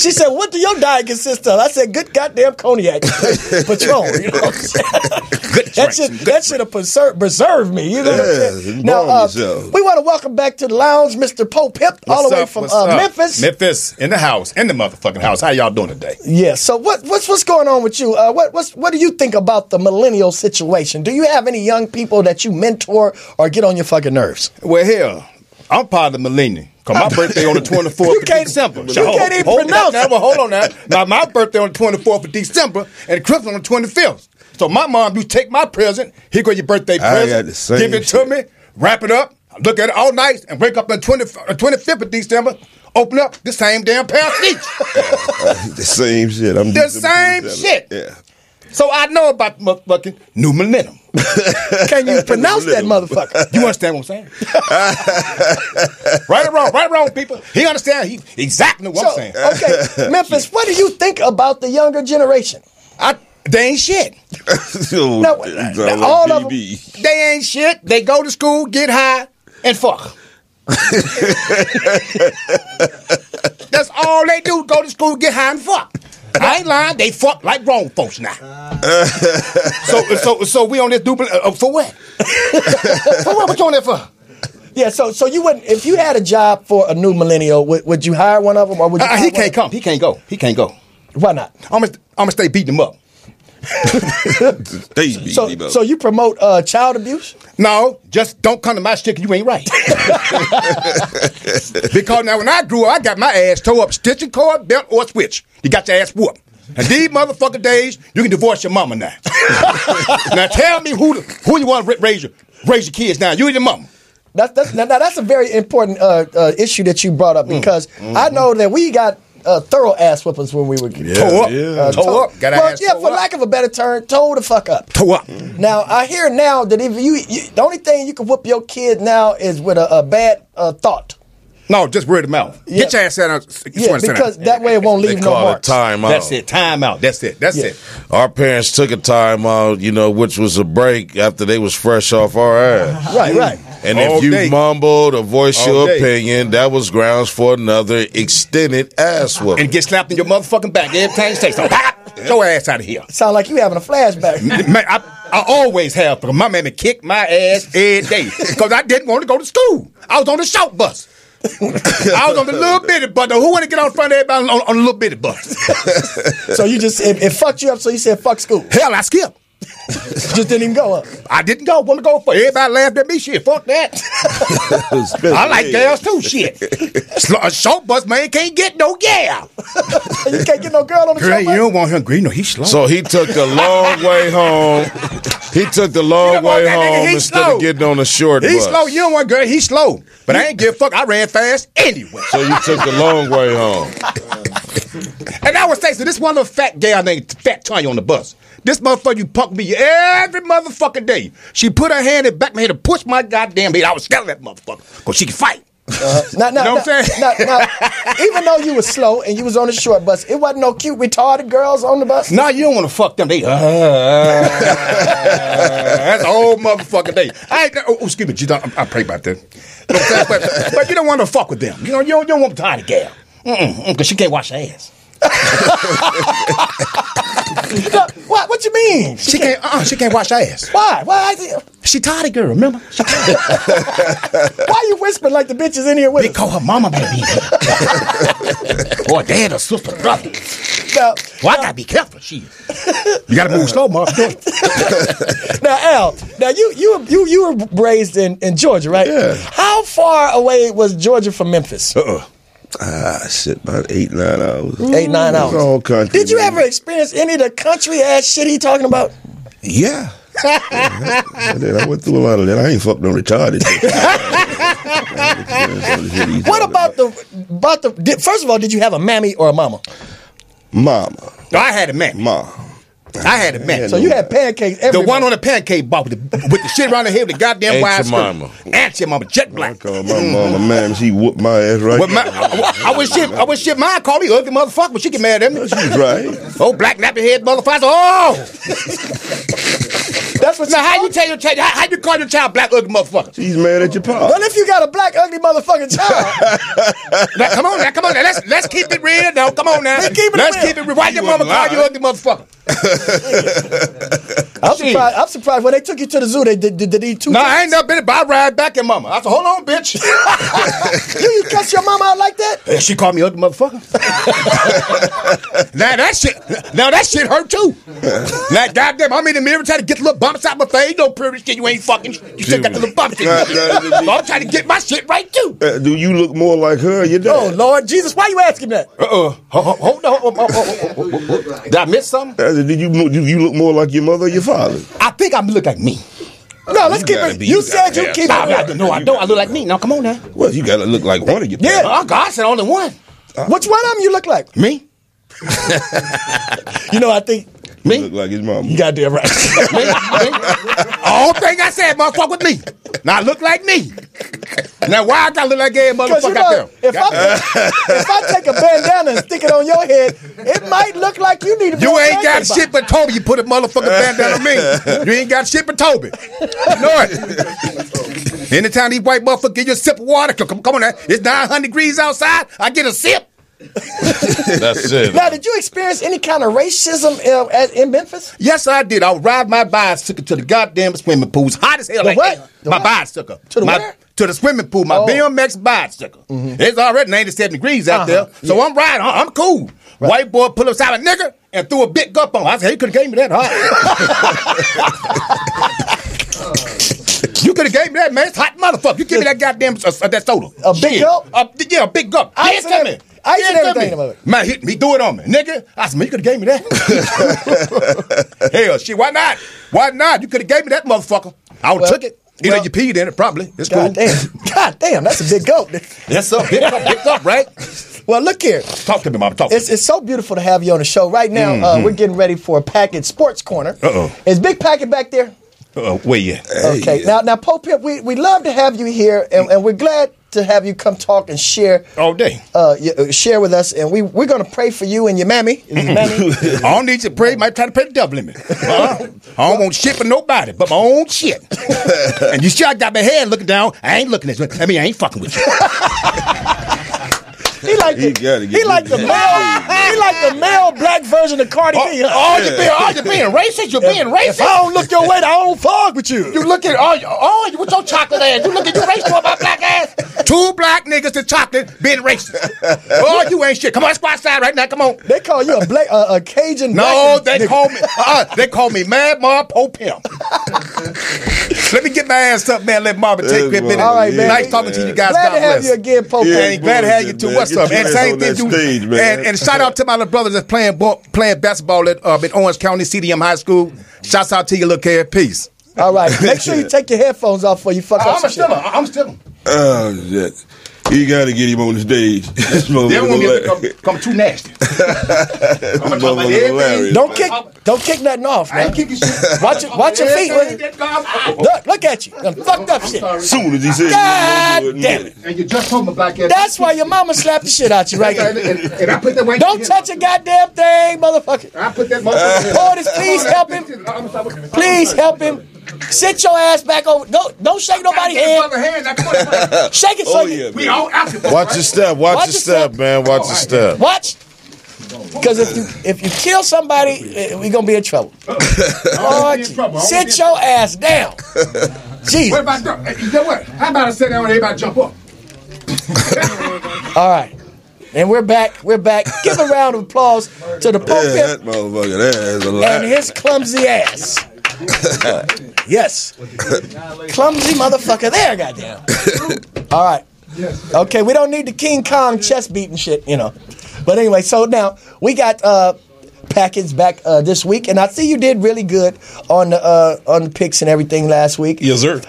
She said, what do your diet consist of? I said, good goddamn cognac. Patron, you know what I'm saying? That should have preserved me, you know what I'm saying? Now, we want to welcome back to the lounge Mr. Pope Hip, all the way from Memphis. Memphis, in the house, in the motherfucking house. How y'all doing today? Yeah, so what's going on with you? What do you think about the millennial situation? Do you have any young people that you mentor or get on your fucking nerves? Well, hell, I'm part of the millennial. Because my birthday on the 24th of December. You can't even pronounce it. Hold on now. Now, my birthday on the 24th of December and Christmas on the 25th. So my mom, you take my present, here go your birthday present, give it to me, wrap it up, look at it all night, and wake up on the 25th of December, open up the same damn pair of sheets. The same shit. The same shit. Yeah. So I know about the motherfucking new millennium. Can you pronounce that motherfucker? You understand what I'm saying? Right or wrong, people. He understands exactly what I'm saying. Okay, Memphis, what do you think about the younger generation? They ain't shit. No, all of them. They ain't shit. They go to school, get high, and fuck. That's all they do. Go to school, get high, and fuck. I ain't lying. They fuck like grown folks now. So we on this duplicate for what? For what? What you on there for? Yeah. So you wouldn't, if you had a job for a new millennial, would you hire one of them or would you? He can't come. He can't go. He can't go. Why not? I'm gonna stay beating him up. So you promote child abuse? No, just don't come to my shit 'cause you ain't right. Because now when I grew up, I got my ass tore up, stitching cord, belt, or switch. You got your ass whooped. And these motherfucking days, you can divorce your mama now. Now tell me who you want to raise your kids now. You and your mama. That's a very important issue that you brought up because I know that we got thorough ass whoopings when we were toe up. Toe up. For lack of a better term, toe the fuck up. Toe up. Now I hear now that if you the only thing you can whoop your kid now is with a bad thought. No, just word of mouth. Yeah. Get your ass out. Because that way it won't leave no marks. Time out. That's it. Time out. That's it. It. Our parents took a time out, which was a break after they was fresh off our ass. Right. And if you mumbled or voiced your opinion, that was grounds for another extended ass whooping. And get slapped in your motherfucking back every time you say something. Get your ass out of here. Sound like you having a flashback. Man, I always have. Because my mammy kicked my ass every day. Because I didn't want to go to school. I was on the short bus. I was on the little bitty bus. Who want to get on front of everybody on the little bitty bus? So you just, it fucked you up, so you said fuck school. Hell, I skipped. Just didn't even go up. I didn't go. Want to go for everybody laughed at me. Shit, fuck that. I like girls too. Shit, a short bus man can't get no gal. You can't get no girl on the short bus. You don't want him green. No, he's slow. So he took the long way home. He took the long way home instead of getting on a short bus. He's slow. You don't want girl. He's slow. But I ain't give a fuck. I ran fast anyway. So you took the long way home. And I would say, so this one little fat gal named Fat Tanya on the bus. This motherfucker, you punk me every motherfucking day. She put her hand in the back of my head to push my goddamn head. I was scared of that motherfucker because she can fight. Now, you know what I'm saying? Now, even though you was slow and you was on the short bus, it wasn't no cute retarded girls on the bus? No, you don't want to fuck them. They, that's a whole motherfucking day. Excuse me, I pray about that. But you don't want to fuck with them. You know, you don't want to tie the gal. Because she can't wash her ass. What you mean? She can't wash her ass. Why? She tired of girl, remember? Why you whispering like the bitches in here with us? Because her mama may be there. Or dad or sister, brother. Now, I gotta be careful. You gotta move slow, Marv. Now, Al, you were raised in Georgia, right? Yeah. How far away was Georgia from Memphis? Shit, about 8-9 hours. 8-9 hours. All country. Did you ever experience any of the country ass shit he talking about? Yeah. I did. I went through a lot of that. I ain't fucked no retarded. What about the? First of all, did you have a mammy or a mama? Mama. I had a mammy. Ma. I had a mammy. So you had pancakes. The one on the pancake box with the shit around the head with the goddamn Ain't wide your mama. Aunt your mama, jet black. I call my mama, man. She whooped my ass right. I wish shit mine called me ugly motherfucker, but she get mad at me. She's right. Oh, black nappy head motherfucker. Oh! That's what. Now, how you tell your child? How you call your child black ugly motherfucker? She's mad at your pop. Well, if you got a black ugly motherfucking child, Now, come on. Now, let's keep it real. Now, come on now. Let's keep it real. Why your mama call you ugly motherfucker? I'm surprised when they took you to the zoo. They did eat two. No, I ain't never been about ride back at mama. I said, hold on, bitch. You cuss your mama out like that? Yeah, she called me ugly motherfucker. Now that shit hurt too. Now goddamn, I'm in the mirror trying to get the little bumps out my face. No pretty shit, you ain't fucking. You still got the little bumps in you. So I'm trying to get my shit right too. Do you look more like her or your dad? Oh Lord Jesus, why you asking that? Hold on. Did I miss something? Did you look more like your mother or your father? I think I look like me. No, let's keep it. You said you keep it. No, I don't. I look like me. Now come on now. Well, you gotta look like one of your Yeah. Oh God, I said only one. Which one of them you look like? Me? You know, I think me. You look like his mama. you goddamn right. Me? All thing I said, motherfucker, with me. Now I look like me. Now why I gotta look like a motherfucker out there? If I take a bandana and stick it on your head, it might look like you need to be. You ain't got shit but Toby. You put a motherfucking bandana on me. You ain't got shit but Toby. You know it. Anytime these white motherfuckers give you a sip of water, come on now. It's 900 degrees outside. I get a sip. That's it. Now, did you experience any kind of racism in Memphis? Yes, I did. I would ride my bicycle to the goddamn swimming pool. It's hot as hell. The what? My bicycle. To the where? To the swimming pool. My BMX bicycle. It's already 97 degrees out there. So I'm riding. I'm cool. Right. White boy pull up beside a nigga and threw a big gup on. I said, hey, you could have gave me that hot. You could have gave me that, man. It's hot motherfucker. You give me that goddamn that soda. A big gulp? Yeah, a big gulp. Ice and everything. Ice and everything about it. Man, hit me, do it on me. Nigga, I said, man, you could have gave me that. Hell, shit, why not? Why not? You could have gave me that motherfucker. I would have took it. Either you peed in it, probably. It's cool. God damn, that's a big gulp. Yes, sir. Big up, right? Well, look here. Talk to me, Mama. Talk. It's so beautiful to have you on the show. Right now, we're getting ready for a Packet Sports Corner. Is Big Packet back there? Where you at? Okay. Now, Pope Pimp, we love to have you here, and we're glad to have you come talk and share all day. Share with us, and we're going to pray for you and your mammy. I don't need you to pray. Might try to pray the devil in me. I don't want shit for nobody but my own shit. And you sure I got my head looking down. I ain't looking at you. I mean, I ain't fucking with you. He like the male black version of Cardi B. You're being racist. You're being racist. If I don't look your way, I don't fuck with you. You look at you with your chocolate ass. You look at you racist about black ass. Two black niggas to chocolate being racist. Oh, you ain't shit. Come on, let's go outside right now. Come on. They call you a Cajun. No, they call me Mad Marv Pope Pimp. Let me get my ass up, man. Let Marvin take a minute. All right, man. Nice talking to you guys. Glad to have you again, Pope Pimp. Glad to have you too. What's up? And same thing, dude. And shout out to my little brothers that's playing basketball at in Orange County, CDM High School. Shouts out to you, little kid. Peace. All right. Make sure you take your headphones off before you fuck up some shit. I'm still. Oh, shit. You got to get him on the stage. They don't want me to come too nasty. I'm gonna talk about everything. Don't kick nothing off, I man. ain't kicking shit. Watch your feet. Look at you. Done fucked up shit. As soon as he said, God damn it. And you just told me black ass. That's why your mama slapped the shit out you right there. And I put that white. Don't touch a goddamn thing, motherfucker. I put that motherfucker. Portis, please help him. Please help him. Sit your ass back over. Don't shake nobody's hand. Shake it so you. We all out here. Watch your step. Watch your step, man. Watch your step. Watch. Because if you kill somebody, we're gonna be in trouble. Lord, sit your ass down. Jesus. What about you know what? How about I sit down and everybody jump up? All right. And we're back. We're back. Give a round of applause to the Pope that motherfucker, that is a lot. and his clumsy ass. Yes. Clumsy motherfucker there, goddamn. All right. Okay, we don't need the King Kong chest beating shit, you know. But anyway, so now we got Packets back this week, and I see you did really good on the picks and everything last week. Yes, sir.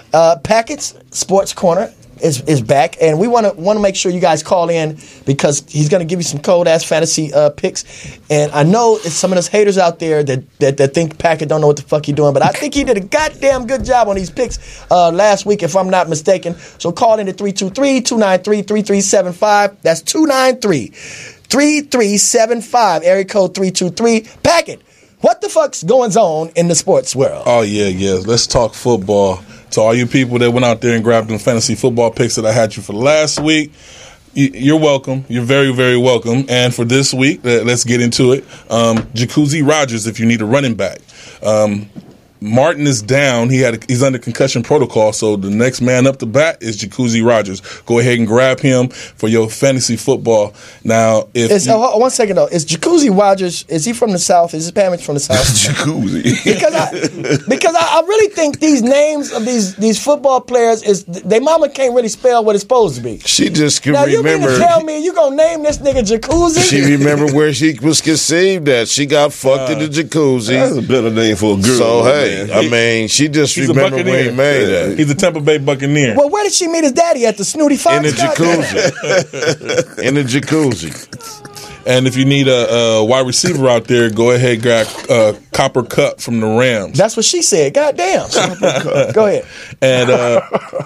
Packets Sports Corner is back, and we want to make sure you guys call in because he's going to give you some cold ass fantasy picks. And I know it's some of those haters out there that think Packett don't know what the fuck he's doing, but I think he did a goddamn good job on these picks last week, if I'm not mistaken. So call in at 323-293-3375. That's 293-3375. Area code 323. Packett, what the fuck's going on in the sports world? Oh, yeah. Let's talk football. To all you people that went out there and grabbed them fantasy football picks that I had you for last week, you're welcome. You're very, very welcome. And for this week, let's get into it. Jacuzzi Rogers, if you need a running back. Martin is down. He's under concussion protocol, so the next man up to bat is Jacuzzi Rogers. Go ahead and grab him for your fantasy football. Now, one second though, is Jacuzzi Rogers? Is he from the South? Is his parents from the South? Jacuzzi. because I really think these names of these football players is their mama can't really spell what it's supposed to be. She just can now remember. You mean to tell me you gonna name this nigga Jacuzzi? She remember where she was conceived at. She got fucked in the jacuzzi. That's a better name for a girl. So hey. Man. I mean, she just remembered when he made that. He's a Tampa Bay Buccaneer. Well, where did she meet his daddy? At the Snooty Fox? In the jacuzzi. In the jacuzzi. And if you need a wide receiver out there, go ahead and grab Copper Cup from the Rams. That's what she said. Goddamn. Go ahead.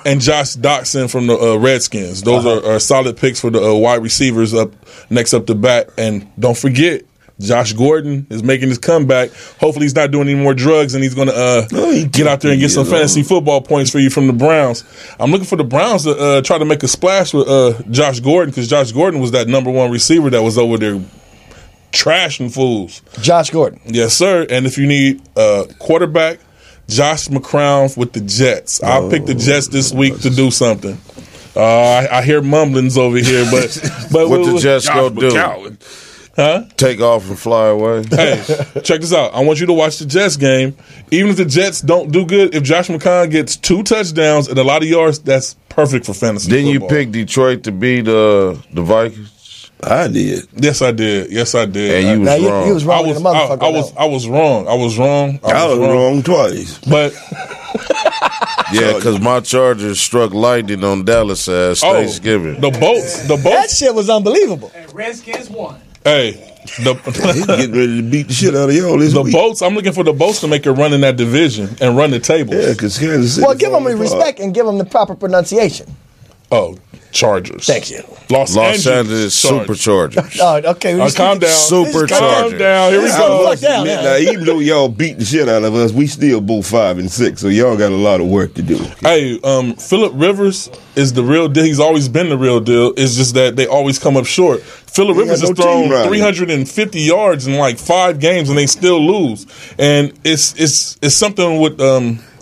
And Josh Doxson from the Redskins. Those are solid picks for the wide receivers up the bat. And don't forget, Josh Gordon is making his comeback. Hopefully he's not doing any more drugs and he's going to get out there and get some fantasy football points for you from the Browns. I'm looking for the Browns to try to make a splash with Josh Gordon because Josh Gordon was that number one receiver that was over there trashing fools. Josh Gordon. Yes, sir. And if you need a quarterback, Josh McCown with the Jets. I'll pick the Jets this week to do something. I hear mumblings over here, but what the Jets go do? Huh? Take off and fly away. Hey, check this out. I want you to watch the Jets game. Even if the Jets don't do good, if Josh McCown gets 2 touchdowns and a lot of yards, that's perfect for fantasy Didn't football. you pick Detroit to beat the Vikings? I did. Yes, I did. And you was wrong. You was wrong. I was wrong. I was wrong twice. But yeah, because my Chargers struck lightning on Dallas ass Thanksgiving. The boats. That shit was unbelievable. And Redskins won. Hey, He's getting ready to beat the shit out of y'all this week. Boats. I'm looking for the boats to make a run in that division and run the tables. Yeah, because Kansas City. Well, give them the respect and give them the proper pronunciation. Oh, Chargers. Thank you. Los Angeles Superchargers. Oh, okay. Calm down. Superchargers. Calm down. Here we go. Now, even though y'all beat the shit out of us, we still both 5-6, so y'all got a lot of work to do. Hey, Phillip Rivers is the real deal. He's always been the real deal. It's just that they always come up short. Phillip Rivers has thrown 350 yards in like 5 games, and they still lose. And it's something with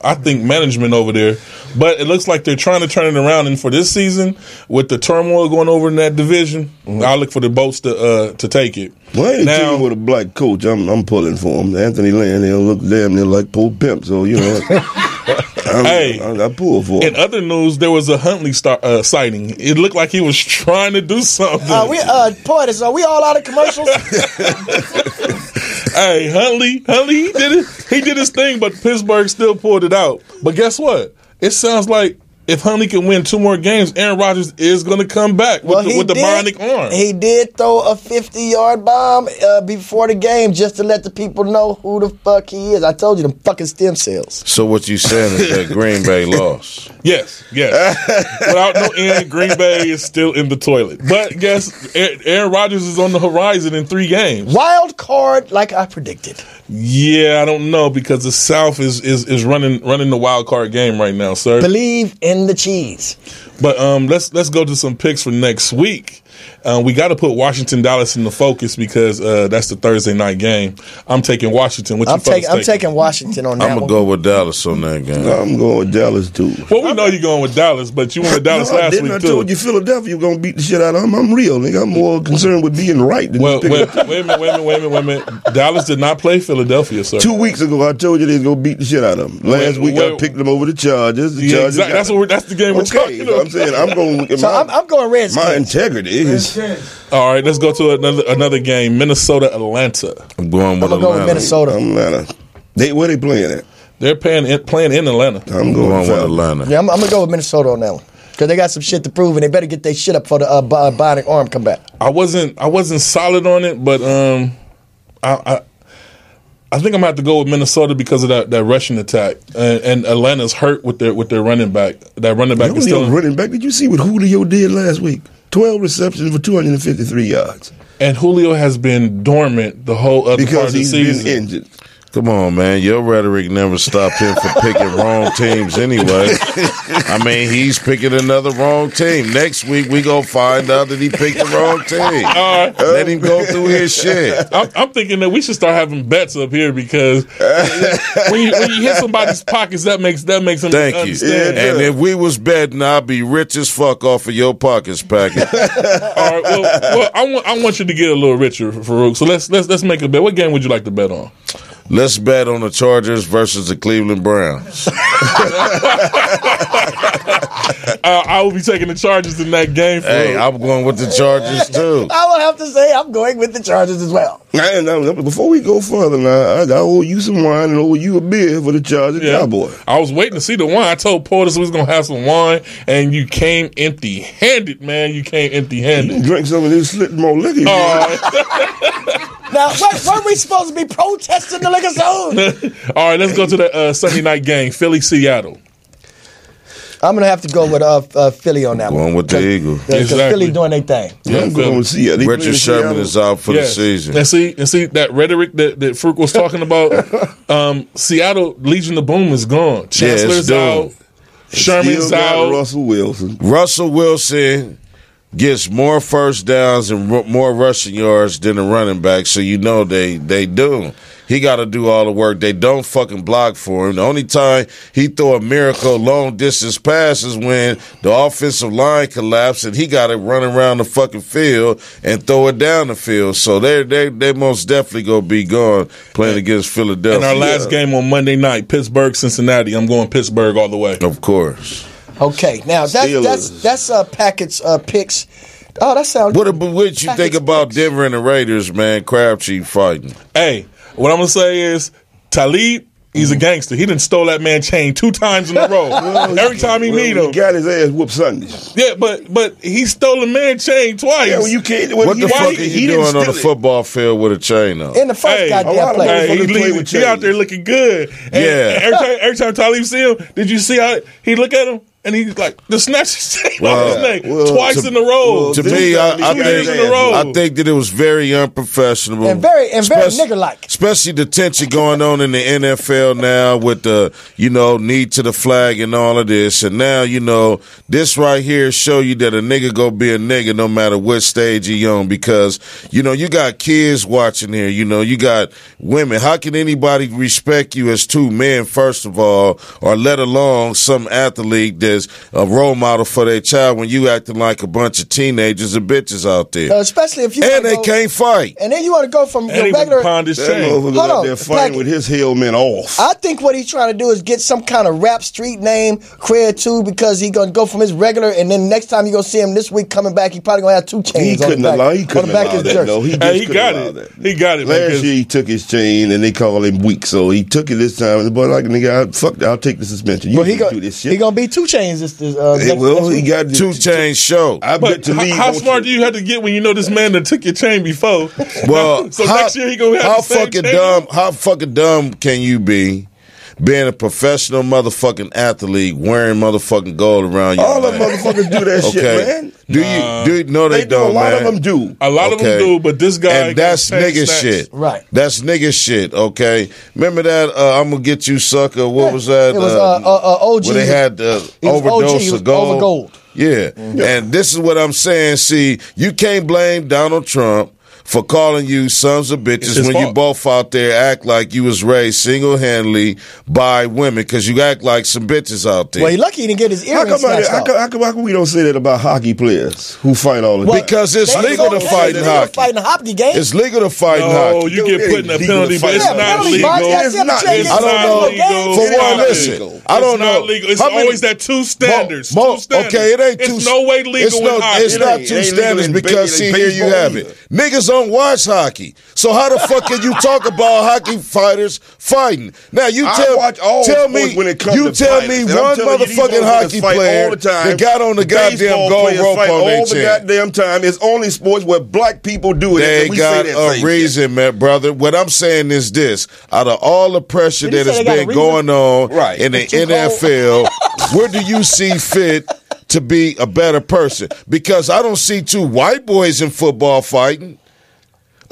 I think management over there. But it looks like they're trying to turn it around. And for this season, with the turmoil going over in that division, I look for the boats to take it. Well, any team with a black coach, I'm pulling for him. Anthony Lynn, he'll look damn near like Pope Pimp. So, you know, I pull for him. In other news, there was a Huntley sighting. It looked like he was trying to do something. Portis, are we all out of commercials? Hey, Huntley, he did it. He did his thing, but Pittsburgh still pulled it out. But guess what? It sounds like if Huntley can win 2 more games, Aaron Rodgers is going to come back with the bionic arm. He did throw a 50-yard bomb before the game just to let the people know who the fuck he is. I told you, the fucking stem cells. So what you saying is that Green Bay lost? Yes. Without no end, Green Bay is still in the toilet. But guess Aaron Rodgers is on the horizon in 3 games. Wild card, like I predicted. Yeah, I don't know because the South is running the wild card game right now, sir. Believe in the cheese. But let's go to some picks for next week. We got to put Washington Dallas in the focus because that's the Thursday night game. I'm taking Washington. What I'm taking Washington on that. I'm gonna go with Dallas on that game. I'm going with Dallas too. Well, we know you're going with Dallas, but you went with Dallas last week too. I told you Philadelphia gonna beat the shit out of them. I'm real, nigga. I'm more concerned with being right than wait a minute. Dallas did not play Philadelphia, sir. 2 weeks ago, I told you they was gonna beat the shit out of them. Last week, I picked them over the Chargers. The Chargers exactly. That's the game we're talking about. I'm saying I'm going. I'm going Redskins. My integrity is. All right, let's go to another game. Minnesota-Atlanta. I'm going with Minnesota. Where they playing at? They're playing in Atlanta. I'm going with Atlanta. Yeah, I'm going to go with Minnesota on that one. Because they got some shit to prove, and they better get their shit up for the bionic arm comeback. I wasn't solid on it, but I think I'm going to have to go with Minnesota because of that rushing attack. And Atlanta's hurt with their running back. That running back is still running back. Did you see what Julio did last week? 12 receptions for 253 yards. And Julio has been dormant the whole other part of the season. Because he's been injured. Come on, man. Your rhetoric never stopped him from picking wrong teams anyway. I mean, he's picking another wrong team. Next week, we going to find out that he picked the wrong team. Let him go through his shit. I'm thinking that we should start having bets up here because when you hit somebody's pockets, that makes them Thank understand. You. And if we was betting, I'd be rich as fuck off of your pockets, Packers. All right, well, I want you to get a little richer, Farouk. So let's make a bet. What game would you like to bet on? Let's bet on the Chargers versus the Cleveland Browns. I will be taking the Chargers in that game. Hey, I'm going with the Chargers too. I will have to say I'm going with the Chargers as well. Now, before we go further, now I owe you some wine and owe you a beer for the Chargers Cowboy. I was waiting to see the wine. I told Portis we was going to have some wine, and you came empty-handed, man. You came empty-handed. You can drink some of this slit more liquor. Now, weren't we supposed to be protesting the liquor zone? All right, let's go to the Sunday night game, Philly-Seattle. I'm going to have to go with Philly on that one. Going with the Eagles. Because Philly doing their thing. Yeah, I'm going with Seattle. Richard Sherman is out for the season. And see that rhetoric that Fruc was talking about? Seattle, Legion of Boom is gone. Chancellor's out. Sherman's out. Russell Wilson gets more first downs and more rushing yards than the running back, so you know they do. He got to do all the work. They don't fucking block for him. The only time he throw a miracle long distance pass is when the offensive line collapsed and he got to run around the fucking field and throw it down the field. So they most definitely gonna be gone playing against Philadelphia. And our last game on Monday night, Pittsburgh, Cincinnati. I'm going Pittsburgh all the way. Of course. Okay, now that's Packett's picks. Oh, that sounds. What you think about picks. Denver and the Raiders, man? Crabtree fighting. Hey, what I'm gonna say is Talib. He's a gangster. He done stole that man chain 2 times in a row. Every time he meet him, he got his ass whooped Sunday. Yeah, but he stole a man chain twice. Yeah, well, you can't. What the fuck are you doing on the football field with a chain on? In the first goddamn play, he out there looking good. And every time Talib see him, did you see how he look at him? And he's like, the snatch his chain off his neck twice in a row. To me, I think that it was very unprofessional and very nigger-like. Especially the tension going on in the NFL now with the knee to the flag and all of this. And now this right here show you that a nigga gonna be a nigga no matter what stage he on, because you got kids watching here. You got women. How can anybody respect you as 2 men, first of all, or let alone some athlete that a role model for their child when you acting like a bunch of teenagers and bitches out there? Especially if you they can't fight. And then you want to go from your regular. Hold on, they're fighting with his helmet off. I think what he's trying to do is get some kind of rap street name cred too, because he's gonna go from his regular, and then next time you gonna see him this week coming back, he probably gonna have 2 chains. He couldn't allow that. No, he got it. He got it. Last year he took his chain and they called him weak, so he took it this time. But like nigga, I'll take the suspension. You he gonna be 2 chains. Chainz is he got 2 Chainz show. I bet to leave. How smart do you have to get when you know this man that took your chain before? Well, so next year he gonna have how the same fucking chain? dumb? How fucking dumb can you be? Being a professional motherfucking athlete, wearing motherfucking gold around your All neck. them motherfuckers do that shit, man. Do you? No, they don't, A lot man. of them do. A lot of them do, but this guy and that's got nigga snacks. shit. Right. That's nigga shit. Okay. Remember that? I'm gonna get you, sucker. What was that? It was OG. Where they had the It was overdose OG, of gold. over gold. Yeah. And this is what I'm saying. See, you can't blame Donald Trump for calling you sons of bitches when you both out there act like you was raised single-handedly by women because you act like some bitches out there. Well, he lucky he didn't get his earrings snatched off. How come we don't say that about hockey players who fight all the time? Because it's legal to fight in hockey. Fight in a hockey game. It's legal to fight in No, hockey. you get put in a penalty, but it's not legal. It's not. I don't know. For one, listen. I don't know. It's not legal. It's always that two standards. Okay, it ain't two. It's no way legal in hockey. It's not two standards because see here you have it. Niggas don't watch hockey. So how the fuck can you talk about hockey fighters fighting? Now you tell me one motherfucking hockey player that got on the goddamn gold rope on their all the goddamn time. It's only sports where black people do it. They got a reason, man, brother. What I'm saying is this: out of all the pressure that has been going on in the NFL, where do you see fit to be a better person? Because I don't see 2 white boys in football fighting.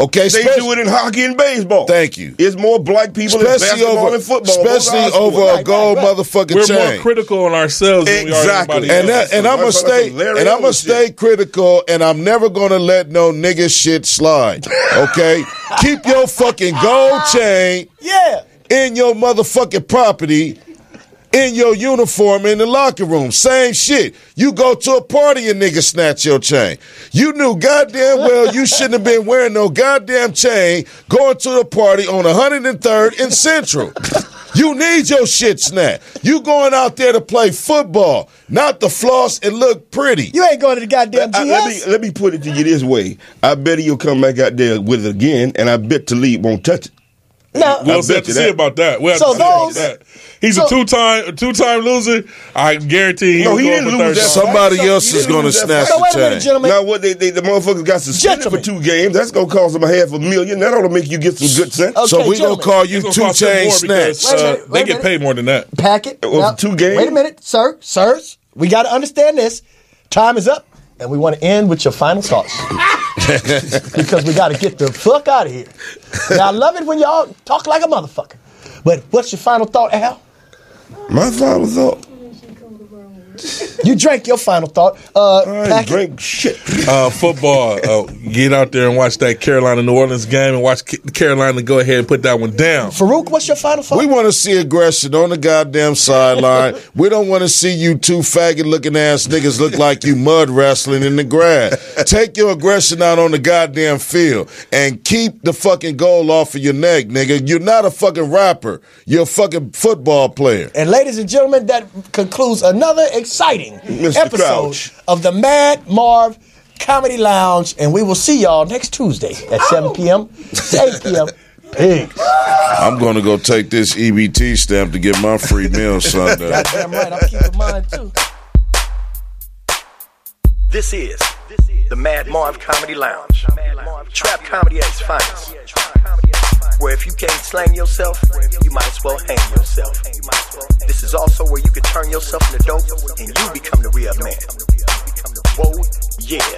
Okay, they do it in hockey and baseball. Thank you. It's more black people in basketball and football. Especially over a gold motherfucking chain. We're more critical on ourselves than we are anybody else. And I'm gonna stay critical, and I'm never gonna let no nigga shit slide. Okay? Keep your fucking gold chain in your motherfucking property. In your uniform in the locker room. Same shit. You go to a party and niggas snatch your chain. You knew goddamn well you shouldn't have been wearing no goddamn chain going to the party on 103rd and Central. You need your shit snatched. You going out there to play football, not to floss and look pretty. You ain't going to the goddamn GS. Let me put it to you this way. I bet he'll come back out there with it again, and I bet Talib won't touch it. No, we'll have to see about that. We'll have to see about that. He's a two-time loser. I guarantee he didn't lose that. Somebody else is going to snatch the chain. Wait a minute, gentlemen. Now, what the motherfuckers got suspended for 2 games. That's going to cost them $500,000. That ought to make you get some good sense. Okay, so we going to call you 2 chain snatch. They get paid more than that. Pack it. Now, 2 games. Wait a minute, sirs. We got to understand this. Time is up, and we want to end with your final thoughts. Because we got to get the fuck out of here. Now, I love it when y'all talk like a motherfucker. But what's your final thought, Al? My final thought. You drank your final thought. I drink shit. Football. Get out there and watch that Carolina-New Orleans game and watch Carolina go ahead and put that one down. Farouk, what's your final thought? We want to see aggression on the goddamn sideline. We don't want to see you 2 faggot-looking ass niggas look like you mud wrestling in the grass. Take your aggression out on the goddamn field and keep the fucking goal off of your neck, nigga. You're not a fucking rapper. You're a fucking football player. And ladies and gentlemen, that concludes another exciting Mr. episode Crouch. of the Mad Marv Comedy Lounge. And we will see y'all next Tuesday at 7 p.m. to 8 p.m. Peace. I'm going to go take this EBT stamp to get my free meal Sunday. Goddamn right, I'm keeping mine too. This is the Mad Marv Comedy Lounge. Trap comedy at its finest. Where if you can't slang yourself, you might as well hang yourself. This is also where you can turn yourself into dope and you become the real man. Whoa, yeah.